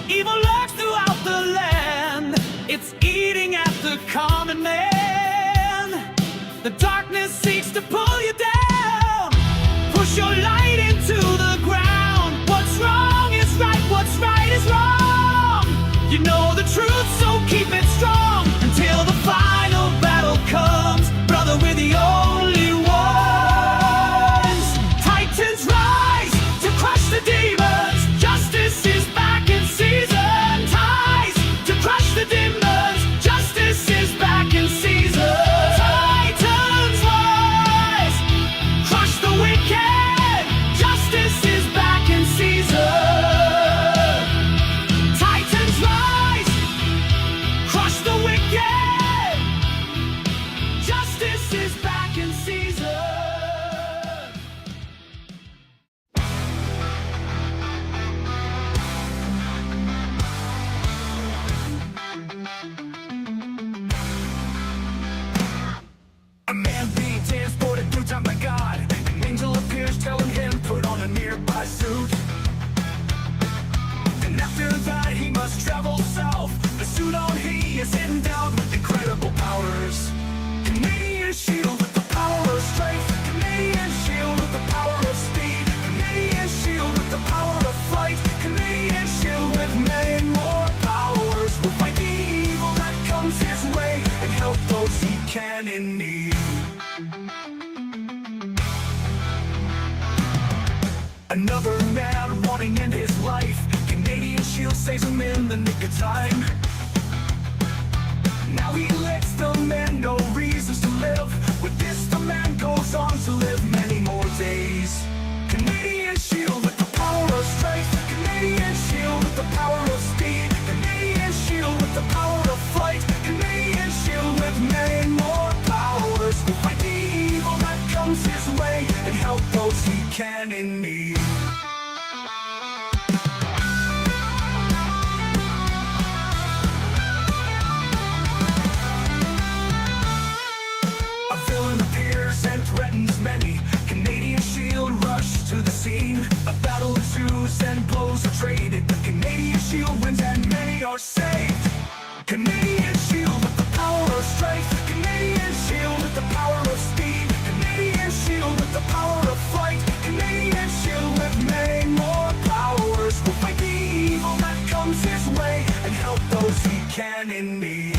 Evil lurks throughout the land. It's eating at the common man. The darkness seeks to pull you down. Push your light into the ground. What's wrong is right, what's right is wrong. You know the truth, so keep it strong until the final battle comes. Brother, we're the only ones. Titans rise to crush the demons. Justice is back in season. Ties to crush the demons. Justice is back in season. Titans rise, crush the wicked. Justice is back in season. Titans rise, crush the wicked. Justice is back in season. A man being transported through time by God. An angel appears telling him put on a nearby suit. And after that he must travel south. The suit on he is endowed with incredible powers. Canadian shield with the power of strength. Canadian shield with the power of speed. Canadian shield with the power of flight. Canadian shield with many more powers. Will fight the evil that comes his way and help those he can in need. Another man wanting in his life. Canadian shield saves him in the nick of time. Now he lets the man know reasons to live. With this the man goes on to live many more days. Canadian shield with the power of strength. Canadian shield with the power of speed. Canadian shield with the power of flight. Canadian shield with many more powers. Will fight the evil that comes his way and help those he can in need. A villain appears and threatens many. Canadian shield rush to the scene. A battle ensues and blows are traded. The Canadian shield wins and many are saved. Canadian shield with the power of strength. Canadian shield with the power of speed. Canadian shield with the power of flight. Canadian shield with many more powers. Will fight the evil that comes his way and help those he can in need.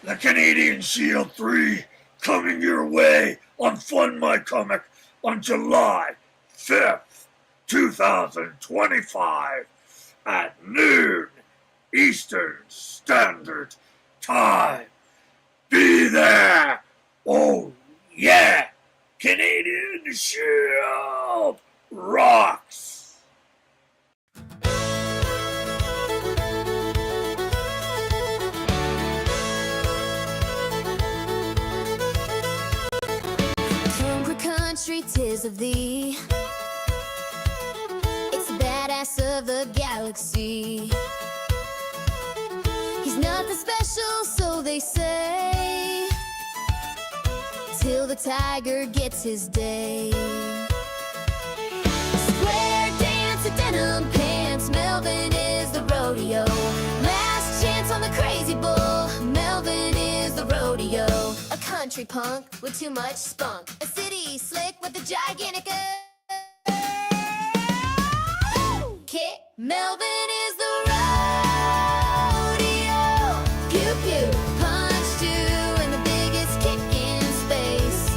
The Canadian Shield 3 coming your way on Fund My Comic on July 5th, 2025 at noon Eastern Standard Time. Be there! Oh yeah! Canadian Shield rocks! Country, 'tis of thee. It's the badass of the galaxy. He's nothing special, so they say, till the tiger gets his day. Square dance, a denim pants. Melvin is the rodeo. Last chance on the crazy bull. Melvin is the rodeo. A country punk with too much spunk. A city slick with a gigantic kick. Melvin is the rodeo. Pew pew, punch two, and the biggest kick in space.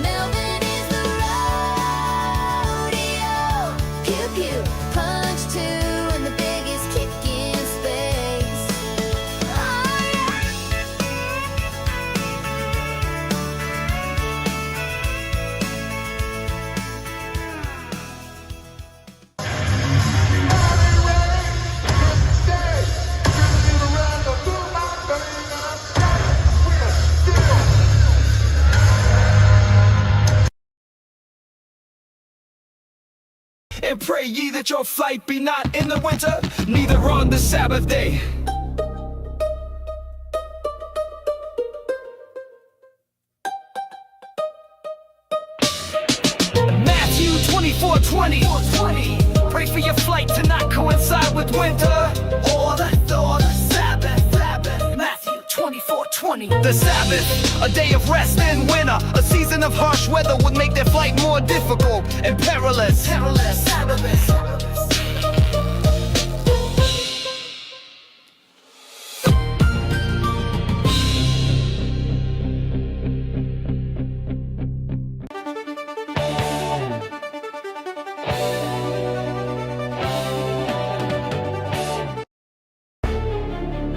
Melvin is the rodeo. Pew pew, punch two, and the biggest kick in space. Oh yeah. And pray ye that your flight be not in the winter, neither on the Sabbath day. 24/20. Pray for your flight to not coincide with winter or the Sabbath. Matthew 24/20. The Sabbath, a day of rest in winter. A season of harsh weather would make their flight more difficult and perilous. Sabbath.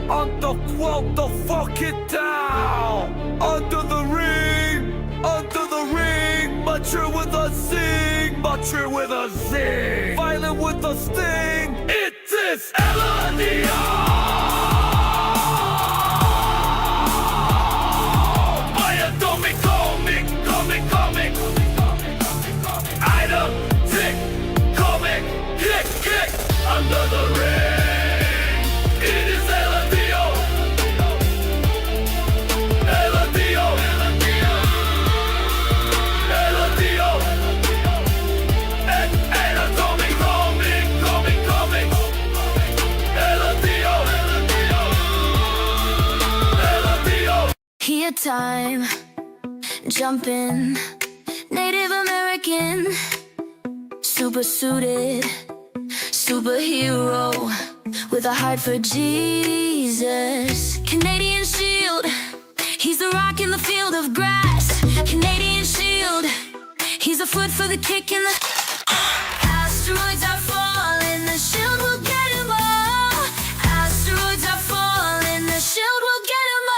Underquote the fuck it down. Under the ring, mature with a zing, violent with a sting. It is LNDO. My atomic comic. Item, tick, comic, kick, under the ring. It is LNDO. Atomic comic. Here time, jumping, Native American, super suited, superhero, with a heart for Jesus. Canadian shield, he's the rock in the field of grass. Canadian shield, he's a foot for the kick in the asteroids are falling, the shield will get him all. Asteroids are falling, the shield will get him all.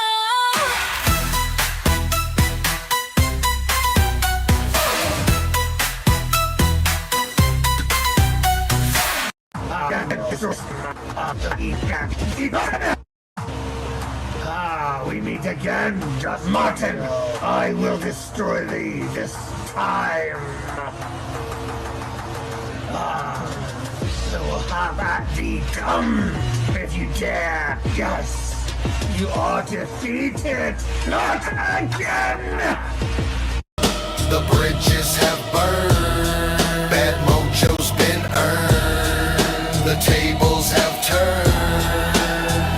We meet again, just Martin. I will destroy thee this time. So have at thee, come, if you dare. Yes, you are defeated. Not again. The bridges have burned, bad mojo's been earned, the tables have turned,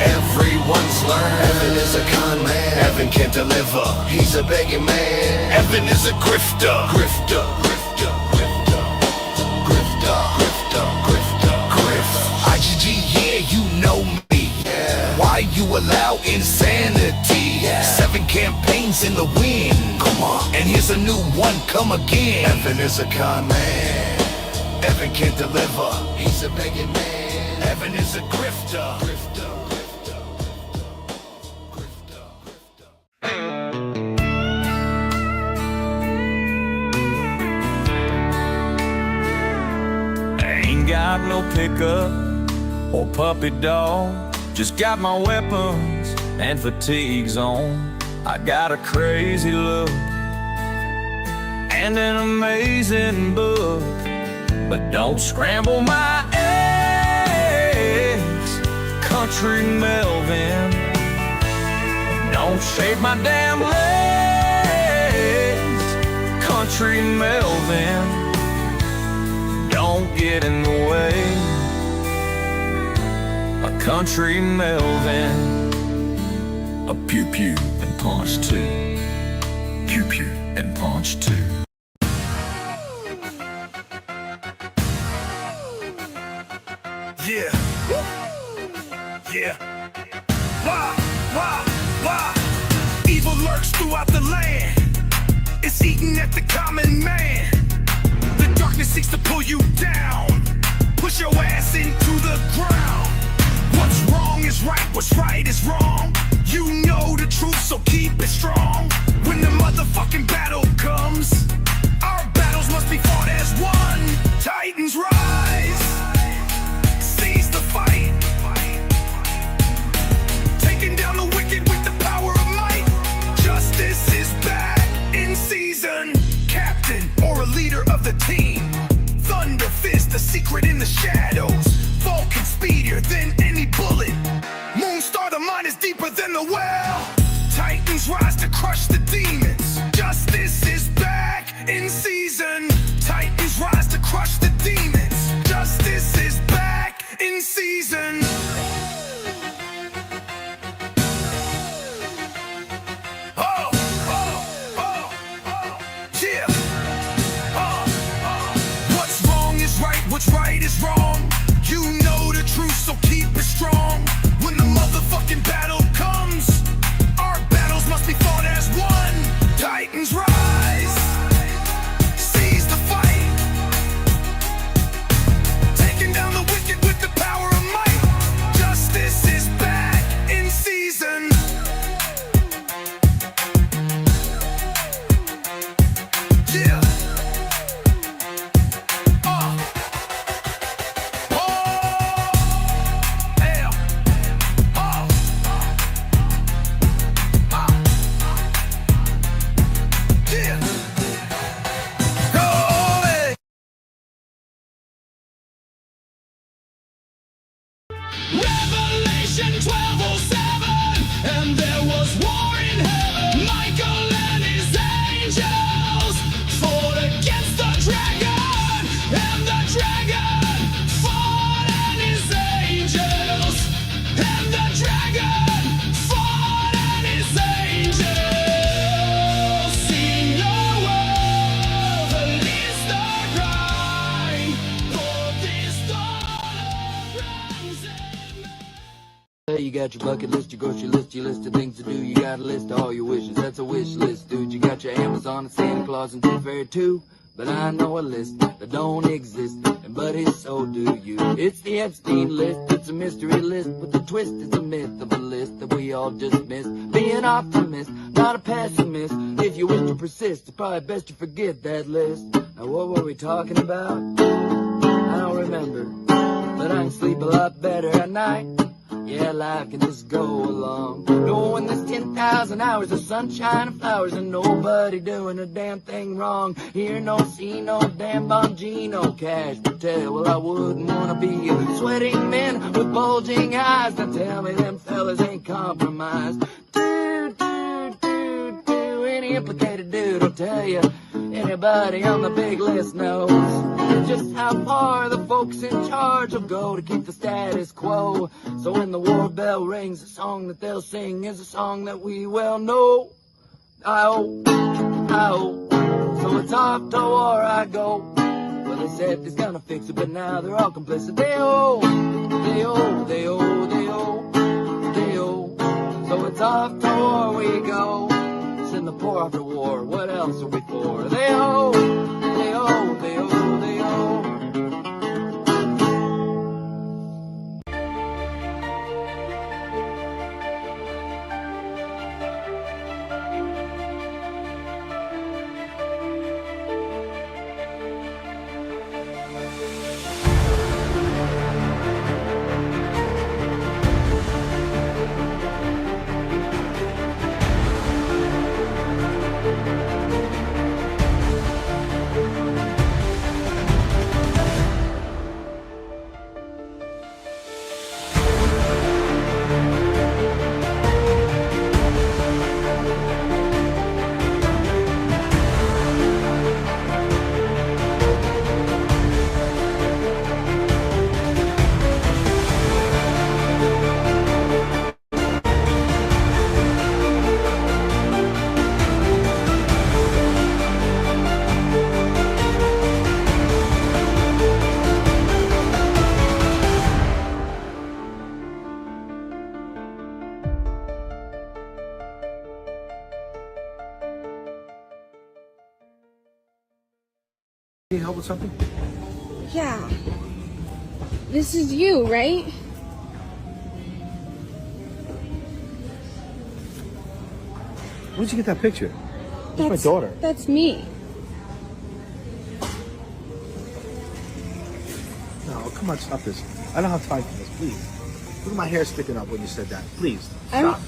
everyone's learned. Evan is a con man, Evan can't deliver, he's a begging man. Evan is a grifter, grifter. IGG, yeah, you know me. Why you allow insanity? 7 campaigns in the wind. Come on, and here's a new one, come again. Evan is a con man. Evan can't deliver. He's a begging man. Evan is a grifter. Ain't got no pickup or puppy dog, just got my weapons and fatigues on. I got a crazy look and an amazing book, but don't scramble my eggs, Country Melvin. Don't shave my damn legs, Country Melvin. Don't get in the way, a Country Melvin. A pew pew and punch two, pew pew and punch two. Yeah. Why? Evil lurks throughout the land. It's eating at the common man. The darkness seeks to pull you down, push your ass into the ground. What's wrong is right, what's right is wrong. You know the truth, so keep it strong. When the motherfucking battle comes, our battles must be fought as one. Titans rise, seize the fight, taking down the wicked with the power of might. Justice is back in season. Captain or a leader of the team, Thunder Fist, the secret in the shadows. Vulcan speedier than any bullet. Moonstar, the mind is deeper than the well. Titans rise to crush the demons. Justice is back in season. Titans rise to crush got your bucket list, your grocery list, your list of things to do. You got a list of all your wishes, that's a wish list, dude. You got your Amazon and Santa Claus and Tooth Fairy too. But I know a list that don't exist, and buddy, so do you. It's the Epstein list, it's a mystery list, but the twist is a myth of a list that we all just missed. Be an optimist, not a pessimist. If you wish to persist, it's probably best to forget that list. Now what were we talking about? I don't remember, but I can sleep a lot better at night. Yeah, life can just go along, knowing there's 10,000 hours of sunshine and flowers and nobody doing a damn thing wrong. Hear no, see no, damn Bongino, cash Patel. Well, I wouldn't wanna be a sweating man with bulging eyes. Now tell me them fellas ain't compromised. Any implicated dude will tell you anybody on the big list knows just how far the folks in charge will go to keep the status quo. So when the war bell rings, the song that they'll sing is a song that we well know. I-oh, so it's off to war I go. Well, they said they's gonna fix it, but now they're all complicit. They-oh, they-oh, they-oh, they-oh, they-oh. So it's off to war we go. In the pour after war, what else are we for? They-oh, they-oh, they-oh, they-oh. Need help with something? Yeah. This is you, right? Where'd you get that picture? That's my daughter. That's me. No, come on, stop this. I don't have time for this, please. Look at my hair sticking up when you said that. Please, stop.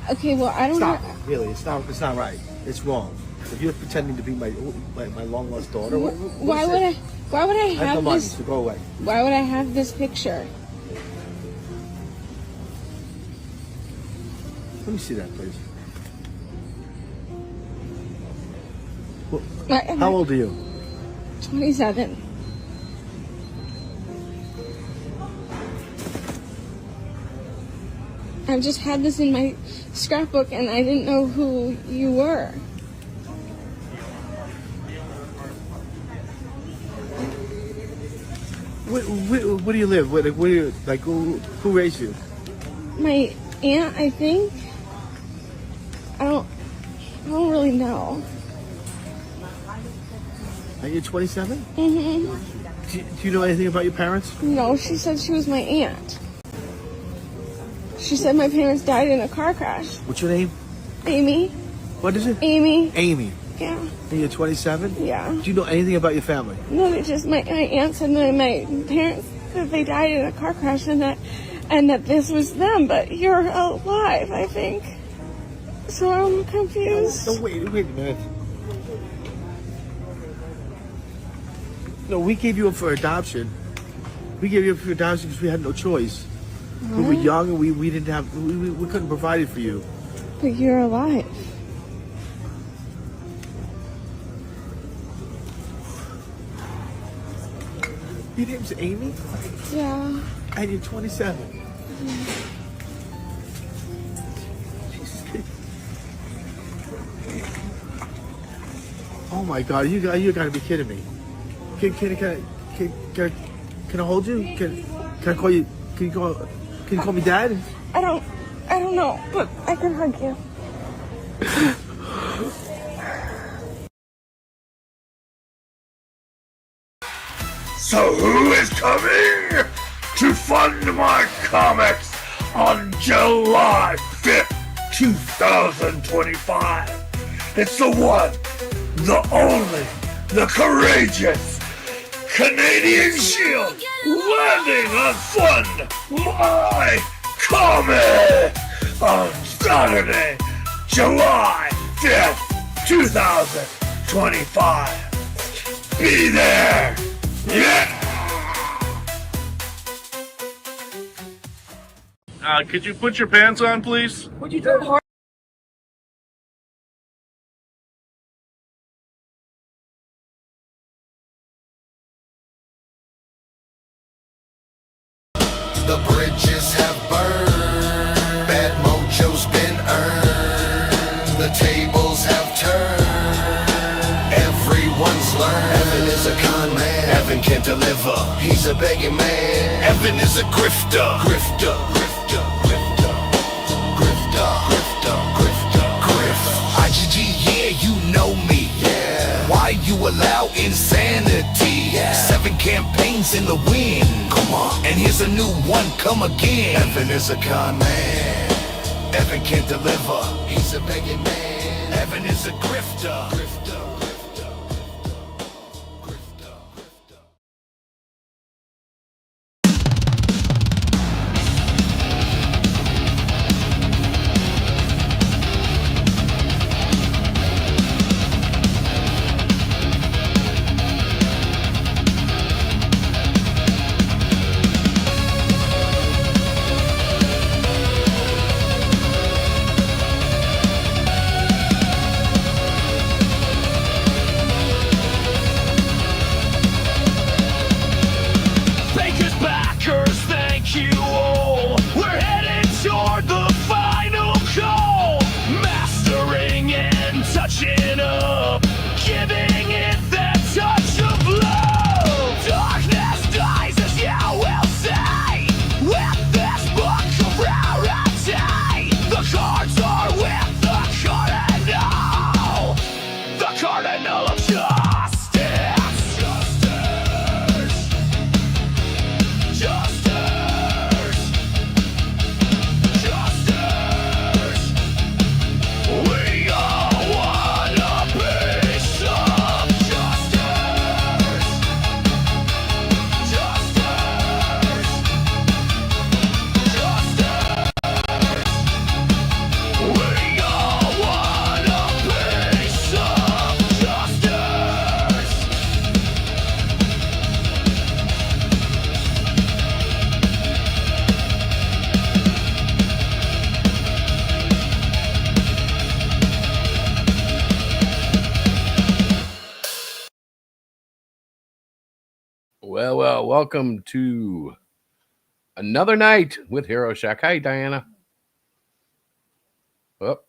Okay, well, I don't Stop. know. Really, it's not right. It's wrong. If you're pretending to be my long lost daughter, Why would I I have have no money, this? so go away. Why would I have this picture? Let me see that, please. How old are you? 27. I've just had this in my scrapbook and I didn't know who you were. Where do you live? Where do you, like, who raised you? My aunt, I think. I don't really know. Are you 27? Mm-hmm. Do you know anything about your parents? No, she said she was my aunt. She said my parents died in a car crash. What's your name? Amy. What is it? Amy. Amy. Yeah. And you're 27? Yeah. Do you know anything about your family? No, they just my aunt said that my parents that they died in a car crash and that this was them, but you're alive, I think. So I'm confused. No, wait a minute. No, we gave you up for adoption. We gave you up for adoption because we had no choice. We were young and we didn't have we couldn't provide it for you. But you're alive. Your name's Amy? Yeah. And you're 27. Jesus. Oh my God! You gotta be kidding me. Can I hold you? Can I call you? Can you call me Dad? I don't No, but I can hug you. So who is coming to fund my comics on July 5th, 2025? It's the one, the only, the courageous Canadian Shield landing on Fund My Comic on Saturday, July 5th, 2025. Be there! Yeah! Could you put your pants on, please? Would you do hard? The bridges have burned, bad mojo's been earned, the tables have turned, everyone's learned. Evan is a con man, Evan can't deliver, he's a begging man. Evan is a grifter, grifter, grifter, grifter, grifter, grifter, grifter, grift. IGG, yeah, you know me. Yeah. Why you allow insanity? Yeah. 7 campaigns in the wind. Come on. And here's a new one, come again. Evan is a con man. Evan can't deliver. He's a begging man. Evan is a grifter. Grifter, grifter, grifter, grifter, grifter. Bankers, backers, thank you all. We're headed toward the final call. Mastering and touching up, giving it that touch of love. Darkness dies, as you will say, with this book of rarity. The cards are with the cardinal, the cardinal of justice. Justice, justice, we all want a piece of justice, justice, justice, we all want a piece of justice. Well, welcome to another night with Hero Shack. Hi, Diana. Oh.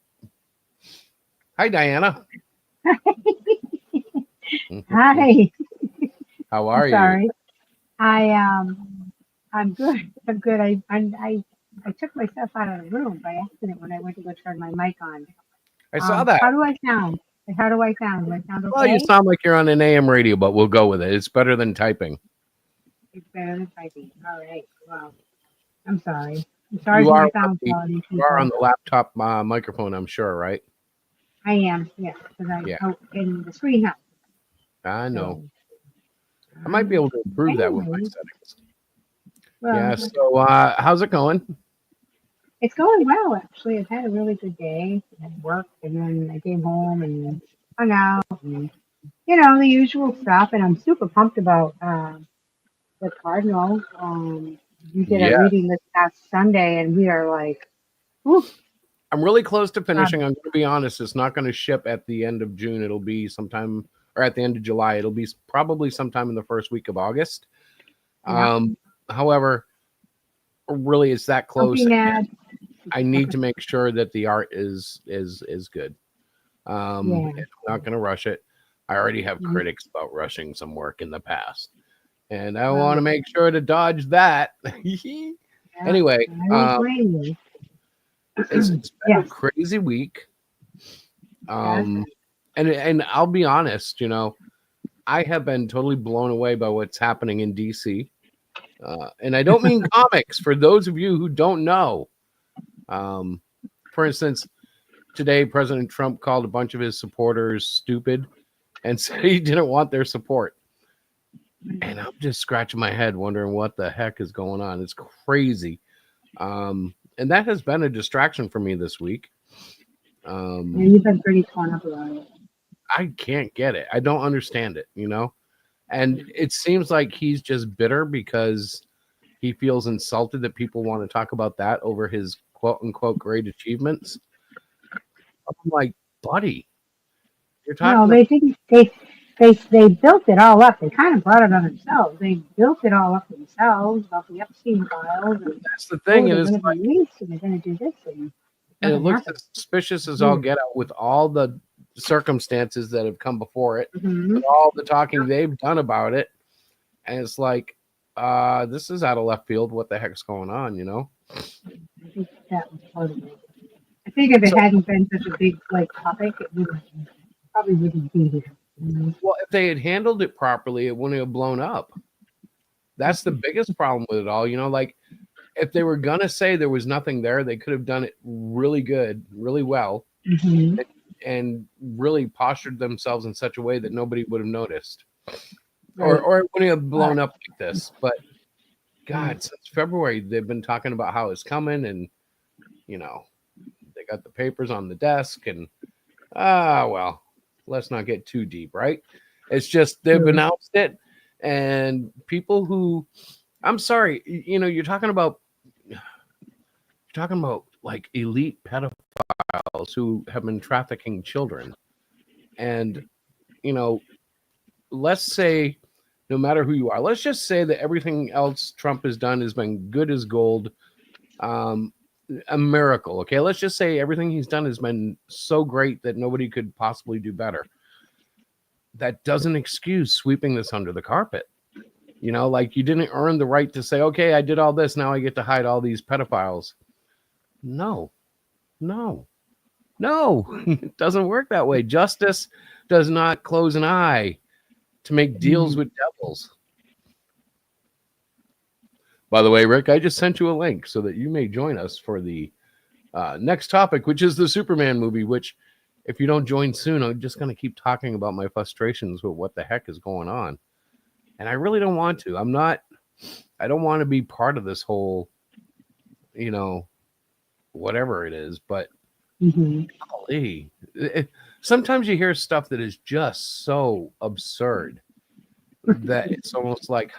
Hi, Diana. Hi. How are you? Sorry. I'm good. I'm good. I took myself out of the room by accident when I went to go turn my mic on. I saw that. How do I sound? How do I sound? Do I sound okay? Well, you sound like you're on an AM radio, but we'll go with it. It's better than typing. It's better than typing. All right. Well, I'm sorry. I'm sorry You for are, my sound quality. you are on the laptop microphone, I'm sure, right? I am. Yes. Because in the screen up. I know. I might be able to improve that with my Anyway. settings. Well, Yeah. So, how's it going? It's going well, actually. I've had a really good day at work, and then I came home and hung out, and the usual stuff. And I'm super pumped about the Cardinal. You did a reading this past Sunday, and we are like, whew. I'm really close to finishing. I'm going to be honest. It's not going to ship at the end of June. It'll be sometime, or at the end of July. It'll be probably sometime in the first week of August. Yeah. However, really, it's that close. Mad. I need to make sure that the art is good. I'm not going to rush it. I already have critics about rushing some work in the past, and I want to make sure to dodge that. Anyway, It's been a Yes. crazy week. Yes. And I'll be honest, I have been totally blown away by what's happening in DC. And I don't mean comics. For those of you who don't know, for instance, today President Trump called a bunch of his supporters stupid and said he didn't want their support. And I'm just scratching my head wondering what the heck is going on. It's crazy. And that has been a distraction for me this week. Yeah, you've been pretty torn up about it. I can't get it. I don't understand it, And it seems like he's just bitter because he feels insulted that people want to talk about that over his quote unquote great achievements. I'm like, buddy, you're talking. No, they didn't. They built it all up. They kind of brought it on themselves. They built it all up themselves about the Epstein files. And, that's the thing. they're And it's going to like, release and they're going to do this. And it looks happened. as suspicious as all get out with all the circumstances that have come before it, Mhm. all the talking they've done about it. And it's like, this is out of left field. What the heck's going on, I think that was part of it. I think if it hadn't been such a big topic, it probably wouldn't be here. Well, if they had handled it properly, it wouldn't have blown up. That's the biggest problem with it all. Like if they were going to say there was nothing there, they could have done it really good, really well, and really postured themselves in such a way that nobody would have noticed. Right. Or it wouldn't have blown up like this. But God, since February, they've been talking about how it's coming, and they got the papers on the desk, and well, let's not get too deep, right? It's just they've announced it, and people who, I'm sorry, you're talking about like elite pedophiles who have been trafficking children, and let's say, no matter who you are, let's just say that everything else Trump has done has been good as gold, a miracle. Okay, let's just say everything he's done has been so great that nobody could possibly do better. That doesn't excuse sweeping this under the carpet. Like you didn't earn the right to say, okay, I did all this, now I get to hide all these pedophiles. No, it doesn't work that way. Justice does not close an eye to make deals with devils. By the way, Rick, I just sent you a link so that you may join us for the next topic, which is the Superman movie, which if you don't join soon, I'm just going to keep talking about my frustrations with what the heck is going on. And I really don't want to. I don't want to be part of this whole, whatever it is. But golly, sometimes you hear stuff that is just so absurd that it's almost like,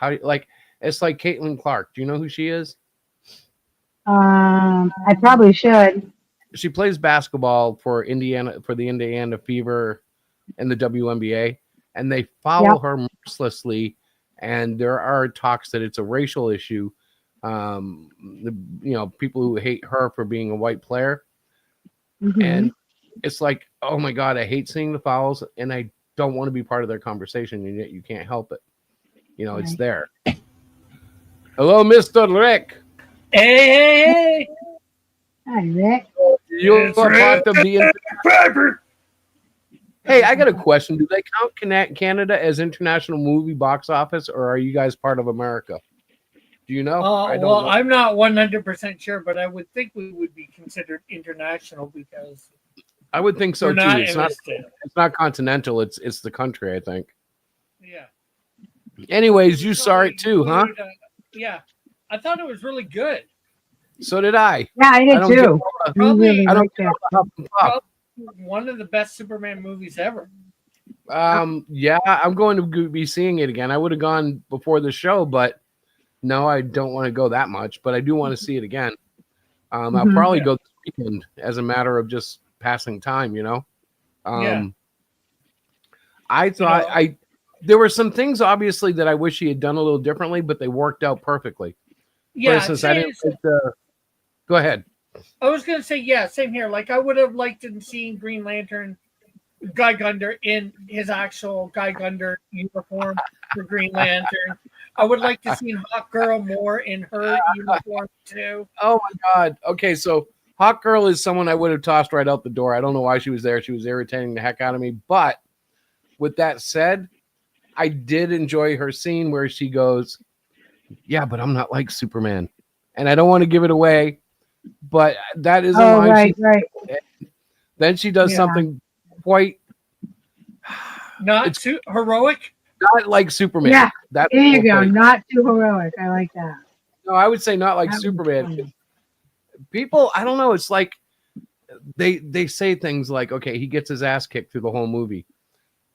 it's like Caitlin Clark. Do you know who she is? I probably should. She plays basketball for Indiana, for the Indiana Fever and the WNBA, and they follow her mercilessly. And there are talks that it's a racial issue. People who hate her for being a white player. And it's like, oh my God, I hate seeing the fouls, and I don't want to be part of their conversation, and yet you can't help it. It's there. Hello, Mr. Rick. Hey. Hi, Rick. You're part of the Hey, I got a question. Do they count Canada as international movie box office, or are you guys part of America? Do you know? Well, I'm not 100% sure, but I would think we would be considered international because I would think so too. It's not continental. It's the country, I think. Yeah. Anyways, you saw it too, huh? Yeah, I thought it was really good. So did I. Yeah, I did too. Probably One of the best Superman movies ever. Yeah, I'm going to be seeing it again. I would have gone before the show, but no, I don't want to go that much. But I do want to see it again. I'll probably go this weekend as a matter of just passing time. I thought there were some things obviously that I wish he had done a little differently, but they worked out perfectly. Yeah, for instance, I didn't like the. Go ahead. I was gonna say, yeah, same here. Like, I would have liked to see Green Lantern, Guy Gundor in his actual Guy Gundor uniform for Green Lantern. I would like to see Hawk Girl more in her uniform too. Oh my God. Okay, so Hawk Girl is someone I would have tossed right out the door. I don't know why she was there. She was irritating the heck out of me. But with that said, I did enjoy her scene where she goes, yeah, but I'm not like Superman. And I don't want to give it away, but that is a Oh, line. right, right. Then she does something quite not too heroic. not like Superman. Yeah, That's there you the go. point. Not too heroic. I like that. No, I would say not like That was Superman. funny. People, I don't know. It's like they say things like, okay, he gets his ass kicked through the whole movie.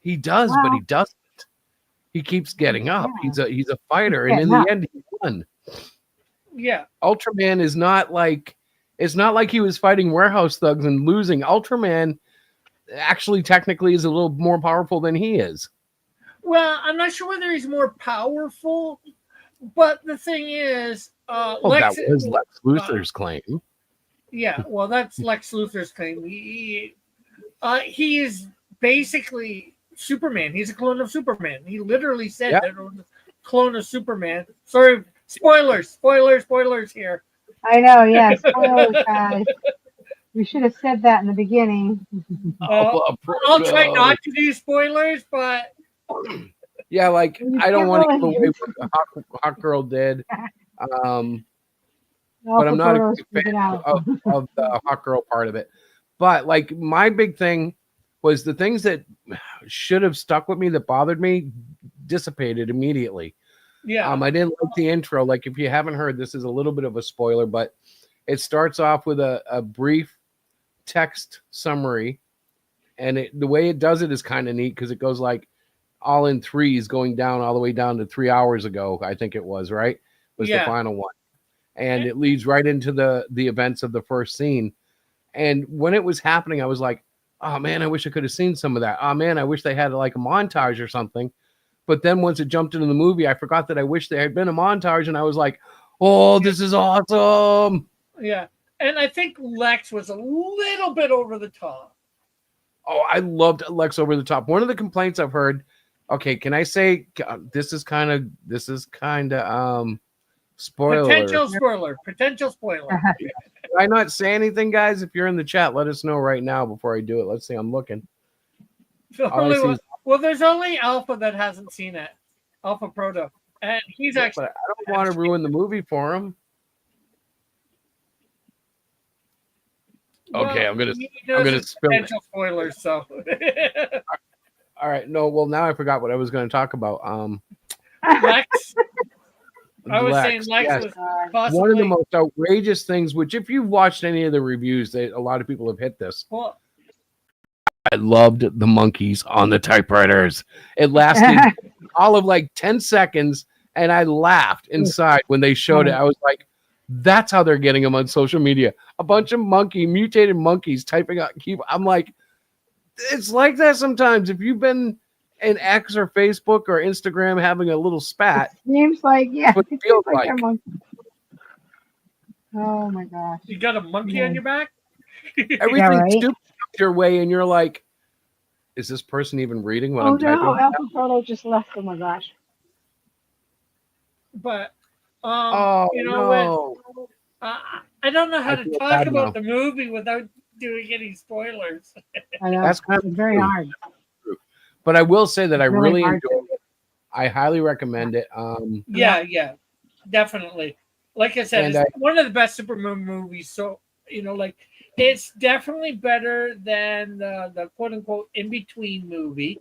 He does, but he doesn't. He keeps getting up. Yeah. He's a fighter, and in Getting the up. end, he won. Yeah. Ultraman is not like it's not like he was fighting warehouse thugs and losing. Ultraman actually technically is a little more powerful than he is. Well, I'm not sure whether he's more powerful, but the thing is, That was Lex Luthor's claim. Yeah, well, that's Lex Luthor's claim. He is basically Superman. He's a clone of Superman. He literally said that it was a clone of Superman. Sorry, spoilers here. I know, yeah. Spoilers, guys. We should have said that in the beginning. I'll try not to do spoilers, but yeah, like I don't want to give away what Hawk Girl did. But I'm not a big fan of the Hawk Girl part of it. But like my big thing was the things that should have stuck with me that bothered me dissipated immediately. Yeah. I didn't like the intro. Like if you haven't heard, this is a little bit of a spoiler, but it starts off with a brief text summary, and the way it does it is kind of neat because it goes like all in threes, going down all the way down to 3 hours ago. I think it was the final one, and it leads right into the events of the first scene. And when it was happening, I was like, oh man, I wish I could have seen some of that. Oh man, I wish they had like a montage or something. But then once it jumped into the movie, I forgot that I wish there had been a montage, and I was like, oh, this is awesome. Yeah. And I think Lex was a little bit over the top. Oh, I loved Lex over the top. One of the complaints I've heard, okay, can I say this is kind of spoiler. Potential spoiler. Did I not say anything, guys? If you're in the chat, let us know right now before I do it. Let's see. I'm looking. Well, there's only Alpha that hasn't seen it. Alpha Proto. And he's actually. But I don't want to ruin the movie for him. Okay, I'm gonna spill potential spoilers. So. All right. No, well now I forgot what I was going to talk about. Lex. I was saying Lex was possibly one of the most outrageous things. Which, if you've watched any of the reviews, a lot of people have hit this. Well, I loved the monkeys on the typewriters. It lasted all of like 10 seconds, and I laughed inside when they showed it. I was like, that's how they're getting them on social media. A bunch of mutated monkeys typing out keyboard. I'm like, it's like that sometimes. If you've been in X or Facebook or Instagram having a little spat, it seems like, yeah. It feels like. Oh my gosh. You got a monkey on your back? Everything stupid your way, and you're like, is this person even reading what I'm typing? Oh no, Alpha Proto just left. Oh my gosh. But no. I don't know how to talk about the movie without doing any spoilers. I know. That's kind of very hard. But I will say that I really hard. enjoyed it. I highly recommend it. Yeah, definitely. Like I said, it's one of the best Superman movies. So it's definitely better than the quote unquote in between movie.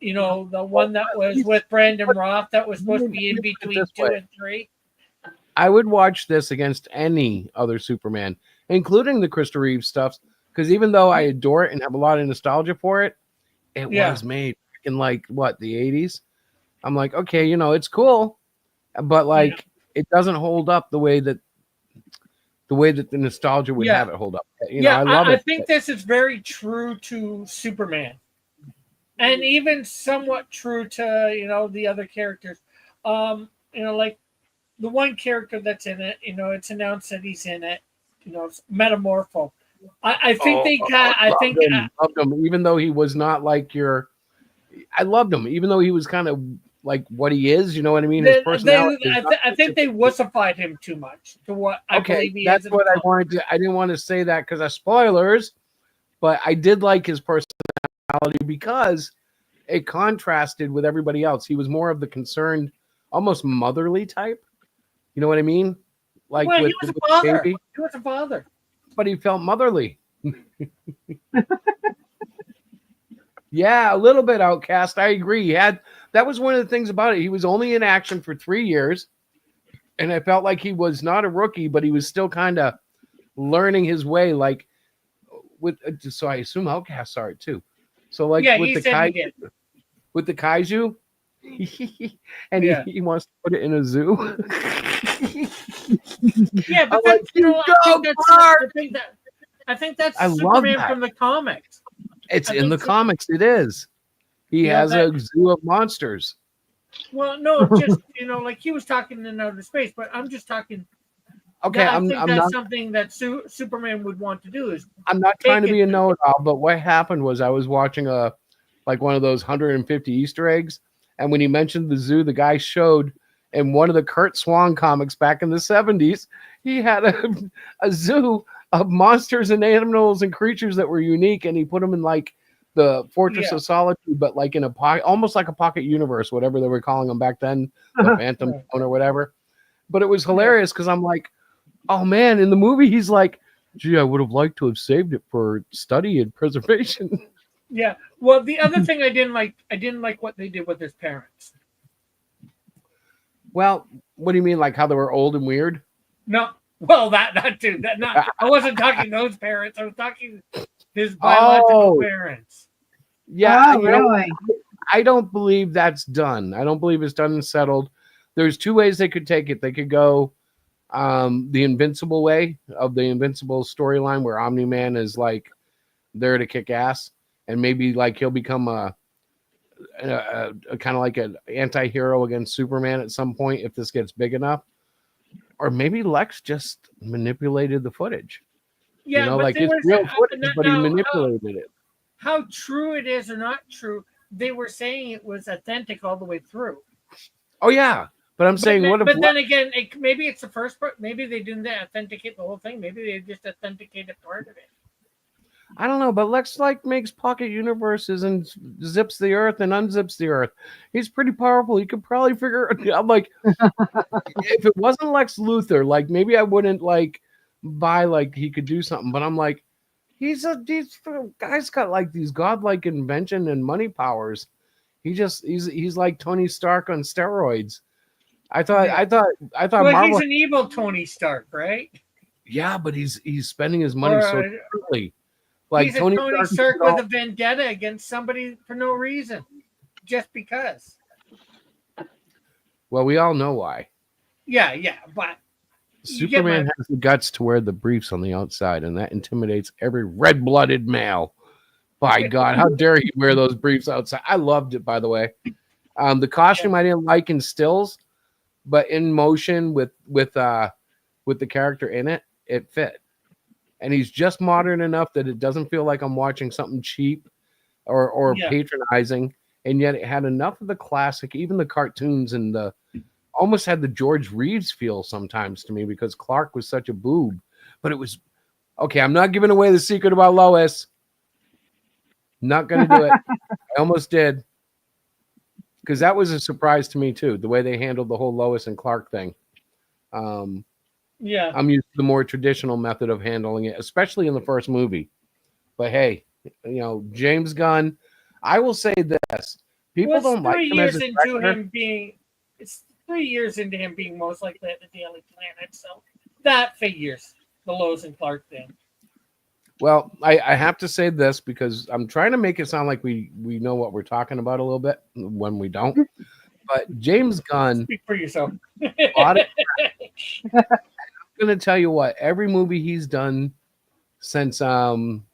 The one that was with Brandon Roth that was supposed to be in between 2 and 3. I would watch this against any other Superman, including the Christopher Reeve stuff, because even though I adore it and have a lot of nostalgia for it, it was made in the 80s. I'm like, okay, it's cool, but it doesn't hold up the way that the nostalgia would have it hold up. I love it. I think this is very true to Superman, and even somewhat true to the other characters. Like the one character that's in it. It's announced that he's in it. It's Metamorpho. I think loved him, even though he was not like your. I loved him, even though he was kind of like what he is. You know what I mean? His personality. I think they wussified him too much to what I believe he that's is. What I wanted to. I didn't want to say that because of spoilers, but I did like his personality because it contrasted with everybody else. He was more of the concerned, almost motherly type. You know what I mean? Like well, with, he was with a father. baby, He was a father. but he felt motherly. Yeah, a little bit outcast. I agree. That was one of the things about it. He was only in action for 3 years, and I felt like he was not a rookie, but he was still kind of learning his way. Like so I assume outcasts are it too. So like with the kaiju, and he wants to put it in a zoo. Yeah, but Like, I think that's I love Superman that. from the comics. It's in the comics. It is. He has a zoo of monsters. Well, no, just like he was talking in outer space, but I'm just talking. Okay, I think that's something that Superman would want to do. Is I'm not trying to be a know-it-all, but what happened was I was watching one of those 150 Easter eggs, and when he mentioned the zoo, the guy showed in one of the Kurt Swan comics back in the 70s, he had a zoo of monsters and animals and creatures that were unique, and he put them in like the Fortress of Solitude, but like in a pocket, almost like a pocket universe, whatever they were calling them back then, the Phantom Zone or whatever. But it was hilarious because I'm like, oh man, in the movie he's like, gee, I would have liked to have saved it for study and preservation. Yeah. Well, the other thing I didn't like what they did with his parents. Well, what do you mean, like how they were old and weird? No. Well, that too. I wasn't talking those parents. I was talking his biological parents. Yeah. Oh, really? I don't believe that's done. I don't believe it's done and settled. There's two ways they could take it. They could go the Invincible way of the Invincible storyline where Omni-Man is like there to kick ass, and maybe like he'll become a kind of like an anti-hero against Superman at some point if this gets big enough. Or maybe Lex just manipulated the footage. Yeah, but like it's real footage, but he manipulated it. How true it is or not true, they were saying it was authentic all the way through. Oh yeah, but I'm saying then again, maybe it's the first part. Maybe they didn't authenticate the whole thing. Maybe they just authenticated part of it. I don't know, but Lex like makes pocket universes and zips the earth and unzips the earth. He's pretty powerful. He could probably figure. I'm like, if it wasn't Lex Luthor, like maybe I wouldn't like buy like he could do something. But I'm like, he's guy's got like these godlike invention and money powers. He's like Tony Stark on steroids. I thought Well, Marvel. He's an evil Tony Stark, right? Yeah, but he's spending his money so quickly. Like he's Tony Stark with a vendetta against somebody for no reason, just because. Well, we all know why. Yeah, but Superman has the guts to wear the briefs on the outside, and that intimidates every red-blooded male. By God, how dare he wear those briefs outside? I loved it, by the way. The costume I didn't like in stills, but in motion with the character in it, it fit. And he's just modern enough that it doesn't feel like I'm watching something cheap or patronizing. And yet it had enough of the classic, even the cartoons and almost had the George Reeves feel sometimes to me because Clark was such a boob. But it was, okay, I'm not giving away the secret about Lois. Not going to do it. I almost did. Because that was a surprise to me too, the way they handled the whole Lois and Clark thing. Yeah, I'm used to the more traditional method of handling it, especially in the first movie. But hey, James Gunn, I will say this: people don't like him as a director. It's 3 years into him being most likely at the Daily Planet, so that figures the Lois and Clark thing. Well, I have to say this because I'm trying to make it sound like we know what we're talking about a little bit when we don't. But James Gunn, speak for yourself. I'm going to tell you what, every movie he's done since Guardians,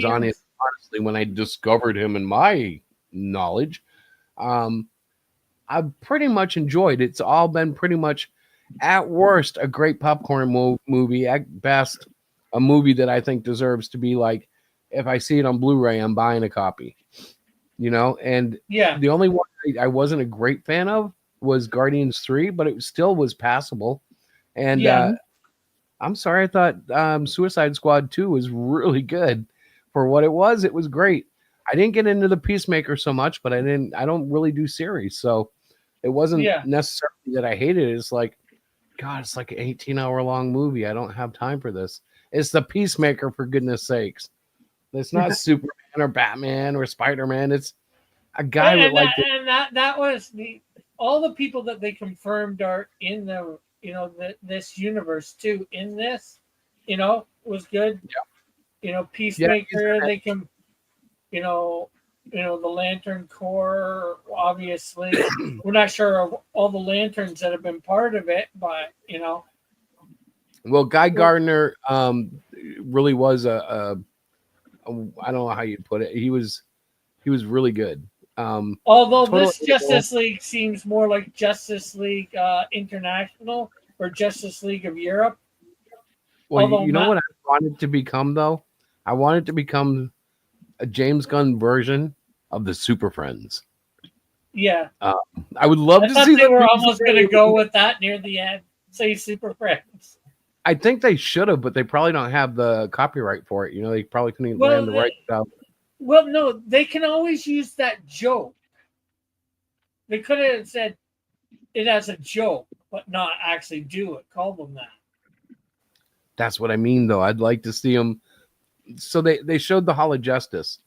honestly, when I discovered him in my knowledge, I've pretty much enjoyed. It's all been pretty much, at worst, a great popcorn movie. At best, a movie that I think deserves to be like, if I see it on Blu-ray, I'm buying a copy. you know. And Yeah. the only one I wasn't a great fan of was Guardians 3, but it still was passable. And Yeah. I'm sorry, I thought Suicide Squad 2 was really good for what it was. It was great. I didn't get into the Peacemaker so much, but I don't really do series, so it wasn't Yeah. necessarily that I hated it. It's like, God, it's like an 18-hour long movie. I don't have time for this. It's the Peacemaker, for goodness sakes. It's not Superman or Batman or Spider-Man. It's a guy with like that was all the people that they confirmed are in the this universe too. In this, was good. Yeah. Peacemaker. They can, the Lantern Corps. Obviously, we're not sure of all the lanterns that have been part of it, but Well, Guy Gardner really was a I don't know how you put it. He was really good. Although Total this Justice League seems more like Justice League International or Justice League of Europe. Well, you know what I wanted to become though? I wanted to become a James Gunn version of the Super Friends. Yeah. I would love to thought see they were almost going to go with that near the end. Say Super Friends. I think they should have, but they probably don't have the copyright for it. They probably couldn't land the right stuff. Well, no, they can always use that joke. They could have said it as a joke, but not actually do it. Call them that. That's what I mean, though. I'd like to see them. So they showed the Hall of Justice,